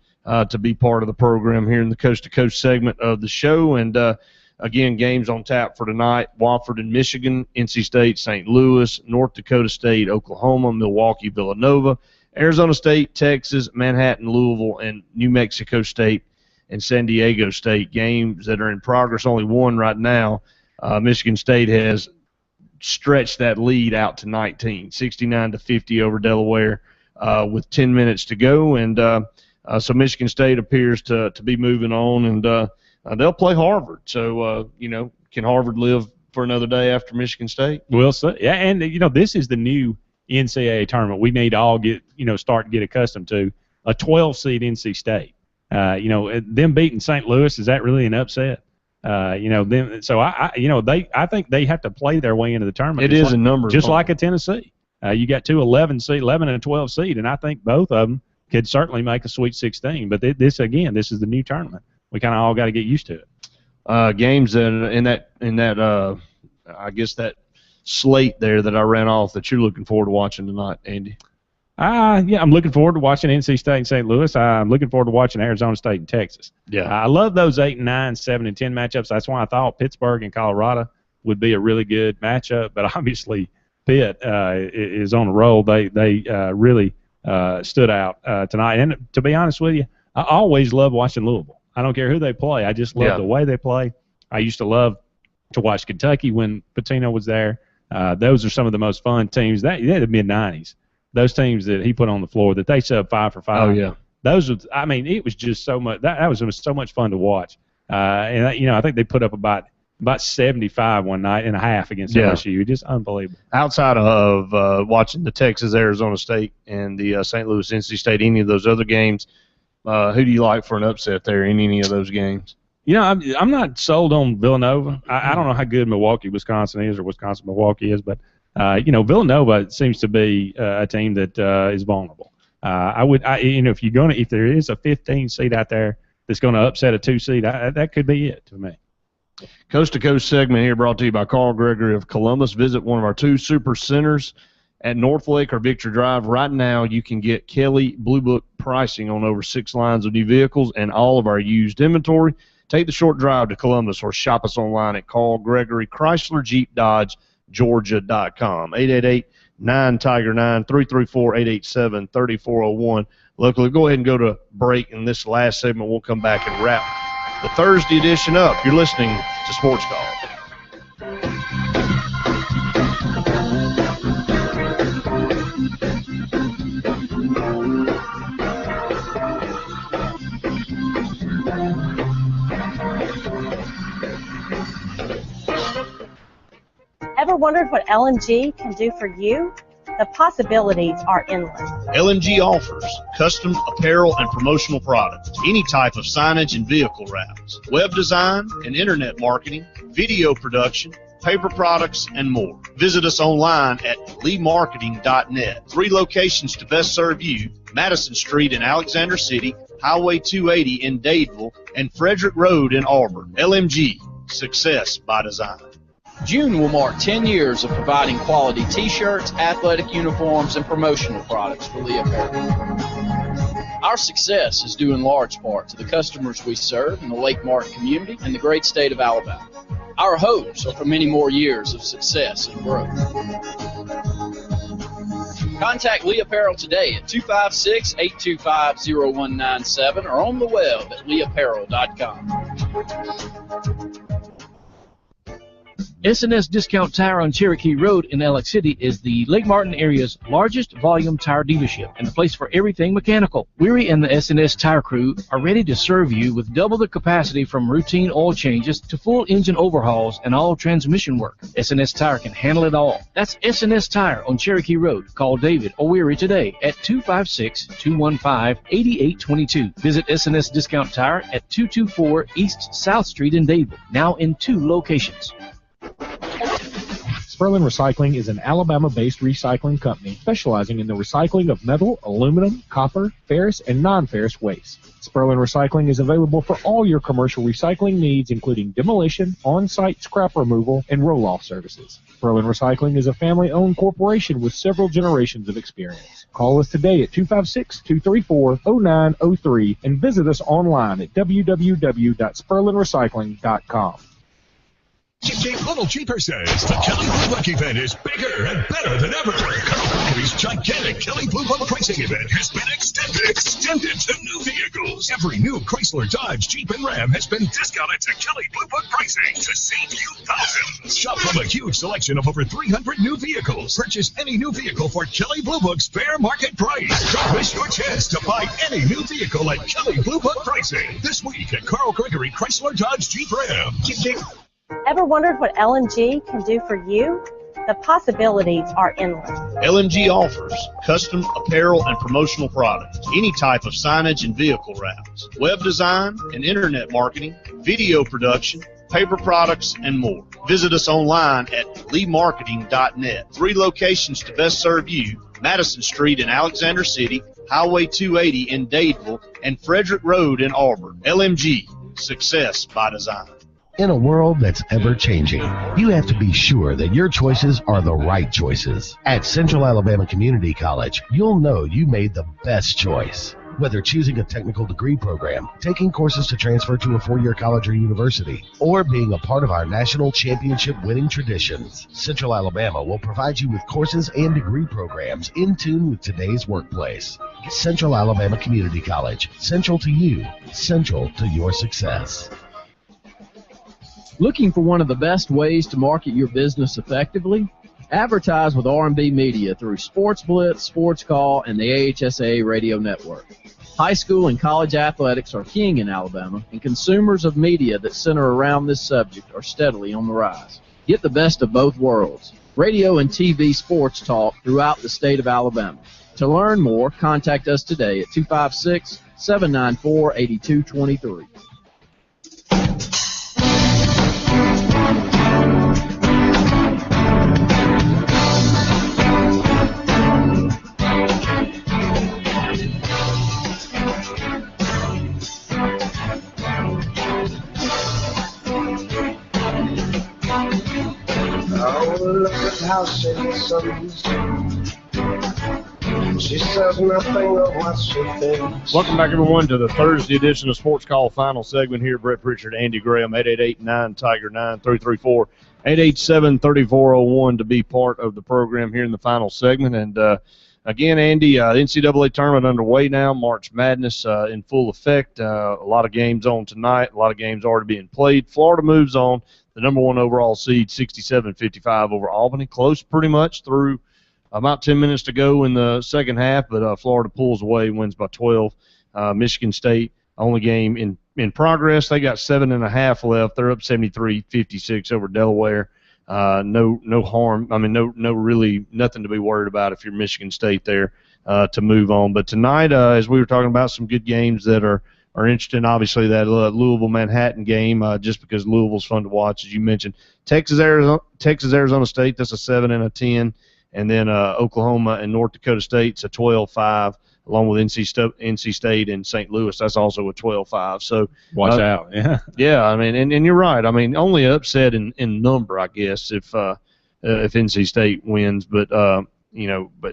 to be part of the program here in the Coast to Coast segment of the show. And again, games on tap for tonight: Wofford and Michigan, NC State, St. Louis, North Dakota State, Oklahoma, Milwaukee, Villanova, Arizona State, Texas, Manhattan, Louisville, and New Mexico State and San Diego State. Games that are in progress. Only one right now. Michigan State has stretched that lead out to 19, 69-50 over Delaware with 10 minutes to go. And so Michigan State appears to be moving on, and they'll play Harvard. So, can Harvard live for another day after Michigan State? We'll see. Yeah, and, this is the new NCAA tournament. We need to all start to get accustomed to a 12-seed NC State. Them beating St. Louis, is that really an upset? I think they have to play their way into the tournament. It is a number, just like a Tennessee. You got two 11 and 12 seed, and I think both of them could certainly make a Sweet 16. But this is the new tournament. We kind of all got to get used to it. Games that in that I guess that slate there that I ran off that you're looking forward to watching tonight, Andy. Yeah, I'm looking forward to watching NC State and St. Louis. I'm looking forward to watching Arizona State and Texas. Yeah, I love those 8 and 9, 7 and 10 matchups. That's why I thought Pittsburgh and Colorado would be a really good matchup. But obviously, Pitt is on a roll. They really stood out tonight. And to be honest with you, I always love watching Louisville. I don't care who they play. I just love the way they play. I used to love to watch Kentucky when Pitino was there. Those are some of the most fun teams. The mid-'90s. Those teams that he put on the floor that they sub 5 for 5. Oh yeah. Those are. I mean, it was just so much. That was so much fun to watch. And I think they put up about 75 one night and a half against LSU. Just unbelievable. Outside of watching the Texas, Arizona State, and the St. Louis, NC State, any of those other games, who do you like for an upset there in any of those games? I'm not sold on Villanova. I don't know how good Milwaukee, Wisconsin is, or Wisconsin, Milwaukee is, but Villanova seems to be a team that is vulnerable. If there is a 15 seed out there that's going to upset a 2 seed, that could be it to me. Coast to Coast segment here brought to you by Carl Gregory of Columbus. Visit one of our 2 super centers at Northlake or Victory Drive. Right now, you can get Kelly Blue Book pricing on over 6 lines of new vehicles and all of our used inventory. Take the short drive to Columbus or shop us online at Carl Gregory Chrysler Jeep Dodge Georgia.com. 888-9-TIGER-9, 334-887-3401. Locally, go ahead and go to break. In this last segment, we'll come back and wrap the Thursday edition up. You're listening to Sports Call. Ever wondered what LMG can do for you? The possibilities are endless. LMG offers custom apparel and promotional products, any type of signage and vehicle wraps, web design and internet marketing, video production, paper products, and more. Visit us online at leemarketing.net. 3 locations to best serve you: Madison Street in Alexander City, Highway 280 in Dadeville, and Frederick Road in Auburn. LMG, success by design. June will mark 10 years of providing quality T-shirts, athletic uniforms, and promotional products for Lee Apparel. Our success is due in large part to the customers we serve in the Lake Martin community and the great state of Alabama. Our hopes are for many more years of success and growth. Contact Lee Apparel today at 256-825-0197 or on the web at leeapparel.com. S&S Discount Tire on Cherokee Road in Alex City is the Lake Martin area's largest volume tire dealership and a place for everything mechanical. Weary and the S&S Tire crew are ready to serve you with double the capacity from routine oil changes to full engine overhauls and all transmission work. S&S Tire can handle it all. That's S&S Tire on Cherokee Road. Call David or Weary today at 256-215-8822. Visit S&S Discount Tire at 224 East South Street in Dadeville, now in 2 locations. Sperlin Recycling is an Alabama-based recycling company specializing in the recycling of metal, aluminum, copper, ferrous, and non-ferrous waste. Sperlin Recycling is available for all your commercial recycling needs, including demolition, on-site scrap removal, and roll-off services. Sperlin Recycling is a family-owned corporation with several generations of experience. Call us today at 256-234-0903 and visit us online at www.sperlinrecycling.com. Cheap, Little Cheaper says the Kelly Blue Book event is bigger and better than ever. Carl Gregory's gigantic Kelly Blue Book pricing event has been extended to new vehicles. Every new Chrysler, Dodge, Jeep, and Ram has been discounted to Kelly Blue Book pricing to save you thousands. Shop from a huge selection of over 300 new vehicles. Purchase any new vehicle for Kelly Blue Book's fair market price. Don't miss your chance to buy any new vehicle at Kelly Blue Book pricing this week at Carl Gregory Chrysler, Dodge, Jeep, Ram. Ever wondered what LMG can do for you? The possibilities are endless. LMG offers custom apparel and promotional products, any type of signage and vehicle wraps, web design and internet marketing, video production, paper products, and more. Visit us online at leemarketing.net. 3 locations to best serve you: Madison Street in Alexander City, Highway 280 in Dadeville, and Frederick Road in Auburn. LMG, success by design. In a world that's ever-changing, you have to be sure that your choices are the right choices. At Central Alabama Community College, you'll know you made the best choice. Whether choosing a technical degree program, taking courses to transfer to a 4-year college or university, or being a part of our national championship winning traditions, Central Alabama will provide you with courses and degree programs in tune with today's workplace. Central Alabama Community College, central to you, central to your success. Looking for one of the best ways to market your business effectively? Advertise with R&B Media through Sports Blitz, Sports Call, and the AHSA radio network. High school and college athletics are king in Alabama, and consumers of media that center around this subject are steadily on the rise. Get the best of both worlds, radio and TV sports talk throughout the state of Alabama. To learn more, contact us today at 256-794-8223. city sons. She says nothing of what she thinks. Welcome back, everyone, to the Thursday edition of Sports Call final segment here. Brett Pritchard, Andy Graham, 888-9-TIGER-9, 334-887-3401 to be part of the program here in the final segment. And, again, Andy, the NCAA tournament underway now, March Madness in full effect. A lot of games on tonight, a lot of games already being played. Florida moves on, the number one overall seed, 67-55 over Albany. Close pretty much through about 10 minutes to go in the second half, but Florida pulls away, wins by 12. Michigan State, only game in progress. They got 7.5 left. They're up 73-56 over Delaware. No harm. I mean, no really nothing to be worried about if you're Michigan State there to move on. But tonight, as we were talking about, some good games that are interesting. Obviously, that Louisville-Manhattan game, just because Louisville's fun to watch, as you mentioned. Texas-Arizona State, that's a 7 and a 10. And then Oklahoma and North Dakota State's a 12-5, along with NC State and St. Louis. That's also a 12-5. So watch out. Yeah. Yeah. I mean, and you're right. I mean, only upset in number, I guess, if NC State wins. But but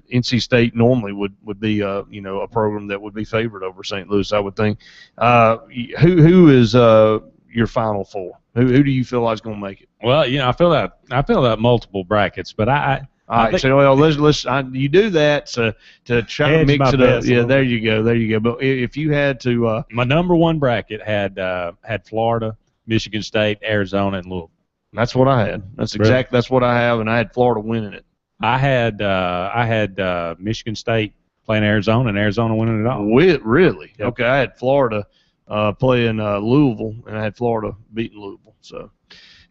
NC State normally would be a program that would be favored over St. Louis, I would think. Who is your Final Four? Who do you feel like is going to make it? Well, I feel that multiple brackets, but I all right, so let's you do that to try to mix it up. Yeah, there you go. But if you had to, my number one bracket had Florida, Michigan State, Arizona, and Louisville. That's what I had. That's what I have, and I had Florida winning it. I had Michigan State playing Arizona, and Arizona winning it all. Really? Yep. Okay, I had Florida playing Louisville, and I had Florida beating Louisville. So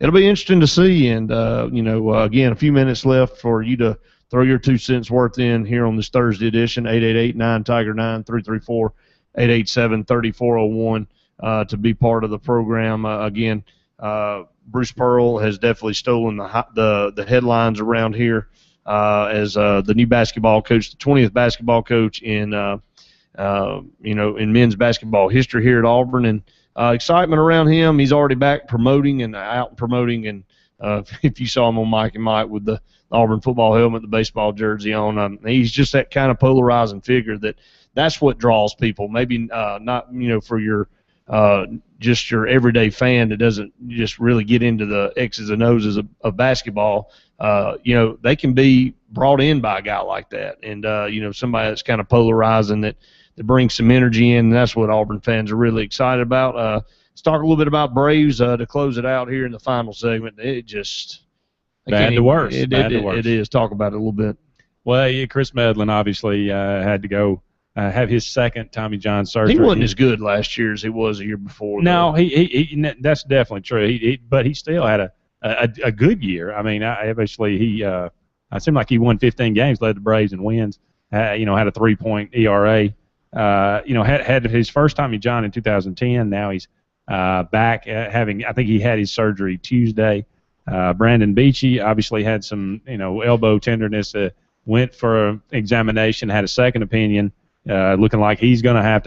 it'll be interesting to see, and again, a few minutes left for you to throw your 2 cents worth in here on this Thursday edition. 888-9-TIGER-9, 334-887-3401 to be part of the program. Again, Bruce Pearl has definitely stolen the headlines around here as the new basketball coach, the 20th basketball coach in men's basketball history here at Auburn, and excitement around him. He's already back promoting and if you saw him on Mike and Mike with the Auburn football helmet, the baseball jersey on, he's just that kind of polarizing figure that's what draws people. Maybe not for your just your everyday fan that doesn't just really get into the X's and O's of basketball. They can be brought in by a guy like that, and somebody that's kind of polarizing that brings some energy in, and that's what Auburn fans are really excited about. Let's talk a little bit about Braves to close it out here in the final segment. It just bad to worse. It is. Talk about it a little bit. Well, Chris Medlin obviously had to go have his second Tommy John surgery. He wasn't as good last year as he was the year before. No, he that's definitely true. But he still had a good year. I mean, it seemed like he won 15 games, led the Braves in wins. Had a 3.0 ERA. Had his first Tommy John in 2010. Now he's back having. I think he had his surgery Tuesday. Brandon Beachy obviously had some elbow tenderness. Went for an examination, had a second opinion, looking like he's going to have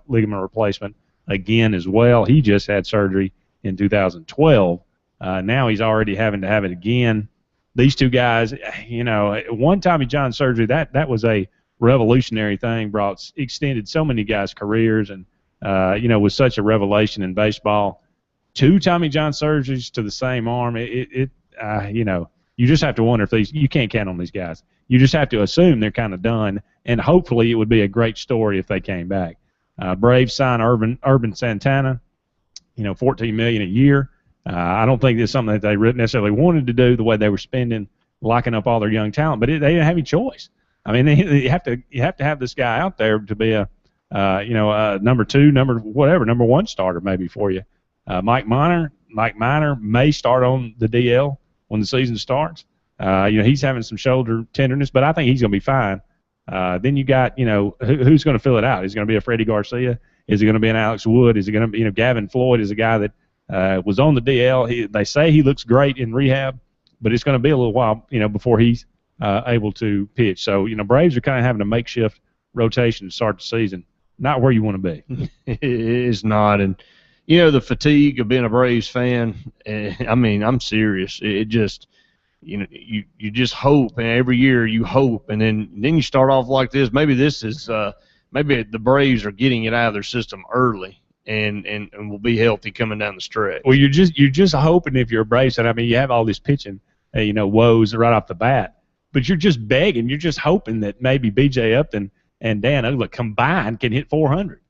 ligament replacement again as well. He just had surgery in 2012. Now he's already having to have it again. These two guys, one Tommy John surgery, that was a revolutionary thing, extended so many guys' careers, and was such a revelation in baseball. 2 Tommy John surgeries to the same arm, you just have to wonder if you can't count on these guys. You just have to assume they're kind of done, and hopefully it would be a great story if they came back. Braves signed Urban Santana, $14 million a year. I don't think it's something that they necessarily wanted to do the way they were spending, locking up all their young talent, but they didn't have any choice. I mean, you have to have this guy out there to be a number 2, number 1 starter maybe for you. Mike Minor may start on the DL when the season starts. He's having some shoulder tenderness, but I think he's going to be fine. Then you got who's going to fill it out? Is it going to be a Freddie Garcia? Is it going to be an Alex Wood? Is it going to be Gavin Floyd is a guy that was on the DL. They say he looks great in rehab, but it's going to be a little while before he's able to pitch. So, Braves are kind of having a makeshift rotation to start the season. Not where you want to be. It is not. And, the fatigue of being a Braves fan, I mean, I'm serious. It just you just hope, and every year you hope, and then you start off like this. Maybe this is maybe the Braves are getting it out of their system early, and will be healthy coming down the stretch. Well, you're just hoping if you're a Braves, and I mean you have all this pitching, woes right off the bat, but you're just begging, you're just hoping that maybe B.J. Upton and Dan Uggla combined can hit 400.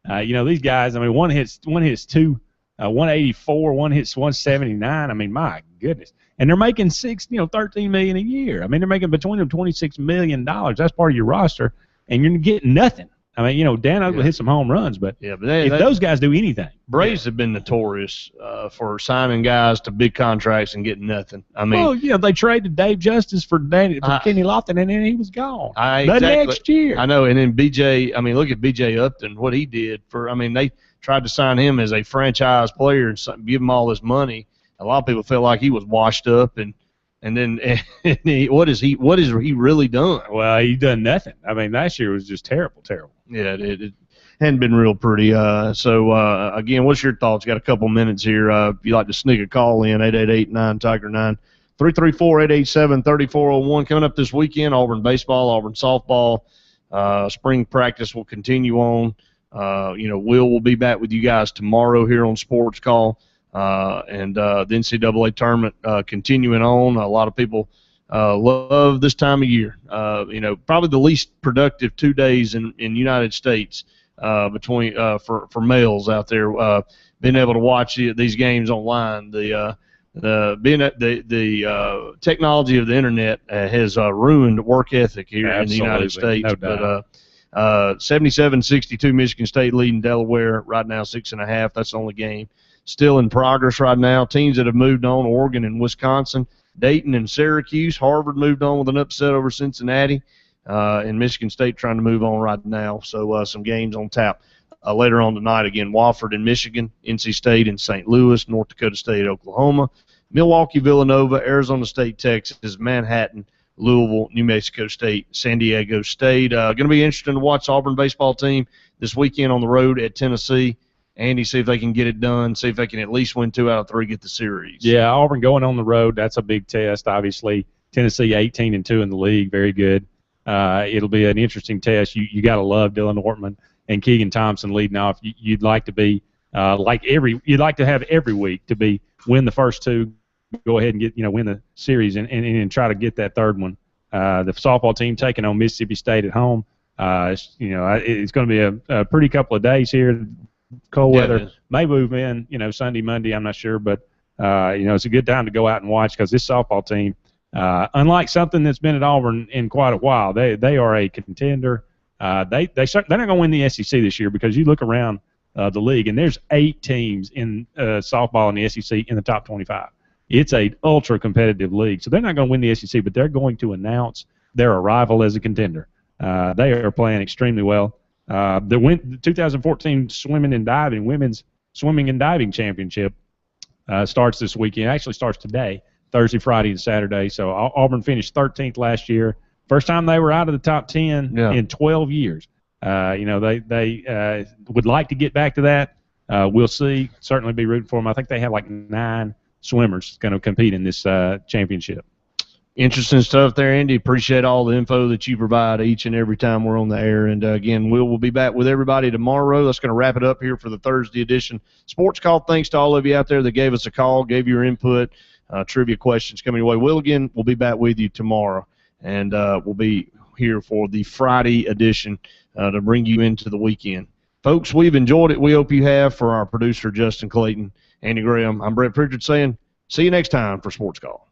These guys, I mean, one hits 184, one hits 179. I mean, my goodness. And they're making $13 million a year. I mean, they're making between them $26 million. That's part of your roster, and you're getting nothing. I mean, Dan Uggla hit some home runs, but if those guys do anything. Braves have been notorious for signing guys to big contracts and getting nothing. I mean, they traded Dave Justice for Kenny Lofton, and then he was gone. Next year. I know, and then B.J., I mean, look at B.J. Upton, what he did they tried to sign him as a franchise player and give him all this money. A lot of people felt like he was washed up, and then what has he really done? Well, he done nothing. I mean, last year was just terrible. Yeah, it hadn't been real pretty. So again, what's your thoughts? Got a couple minutes here. If you'd like to sneak a call in, 888-9-TIGER-9, 334-887-3401. Coming up this weekend, Auburn baseball, Auburn softball. Spring practice will continue on. Will be back with you guys tomorrow here on Sports Call. And the NCAA tournament continuing on. A lot of people love this time of year. Probably the least productive 2 days in United States between for males out there. Being able to watch these games online, the technology of the internet has ruined work ethic here in the United States. No doubt. But 77-62, Michigan State leading Delaware right now, 6.5. That's the only game. Still in progress right now. Teams that have moved on, Oregon and Wisconsin, Dayton and Syracuse. Harvard moved on with an upset over Cincinnati, and Michigan State trying to move on right now. So some games on tap later on tonight. Again, Wofford and Michigan, NC State and St. Louis, North Dakota State, Oklahoma, Milwaukee, Villanova, Arizona State, Texas, Manhattan, Louisville, New Mexico State, San Diego State. Going to be interesting to watch the Auburn baseball team this weekend on the road at Tennessee. Andy, see if they can get it done, see if they can at least win 2 out of 3, get the series. Yeah, Auburn going on the road, that's a big test, obviously. Tennessee 18-2 in the league, very good. It'll be an interesting test. You got to love Dylan Ortman and Keegan Thompson leading off. You'd like to be you'd like to have every week to be win the first 2, go ahead and win the series and try to get that third one. The softball team taking on Mississippi State at home. It's going to be a pretty couple of days here. Cold weather may move in, Sunday, Monday, I'm not sure, but it's a good time to go out and watch because this softball team, unlike something that's been at Auburn in quite a while, they are a contender. They're not going to win the SEC this year because you look around the league and there's 8 teams in softball in the SEC in the top 25. It's a ultra competitive league, so they're not going to win the SEC, but they're going to announce their arrival as a contender. They are playing extremely well. The 2014 swimming and diving women's swimming and diving championship starts this weekend. Actually starts today, Thursday, Friday, and Saturday. So Auburn finished 13th last year. First time they were out of the top 10 in 12 years. They would like to get back to that. We'll see. Certainly be rooting for them. I think they have like 9 swimmers going to compete in this championship. Interesting stuff there, Andy. Appreciate all the info that you provide each and every time we're on the air. And, again, we'll be back with everybody tomorrow. That's going to wrap it up here for the Thursday edition. Sports Call, thanks to all of you out there that gave us a call, gave your input, trivia questions coming your way. We'll be back with you tomorrow. And we'll be here for the Friday edition to bring you into the weekend. Folks, we've enjoyed it. We hope you have. For our producer, Justin Clayton, Andy Graham, I'm Brett Pritchard saying see you next time for Sports Call.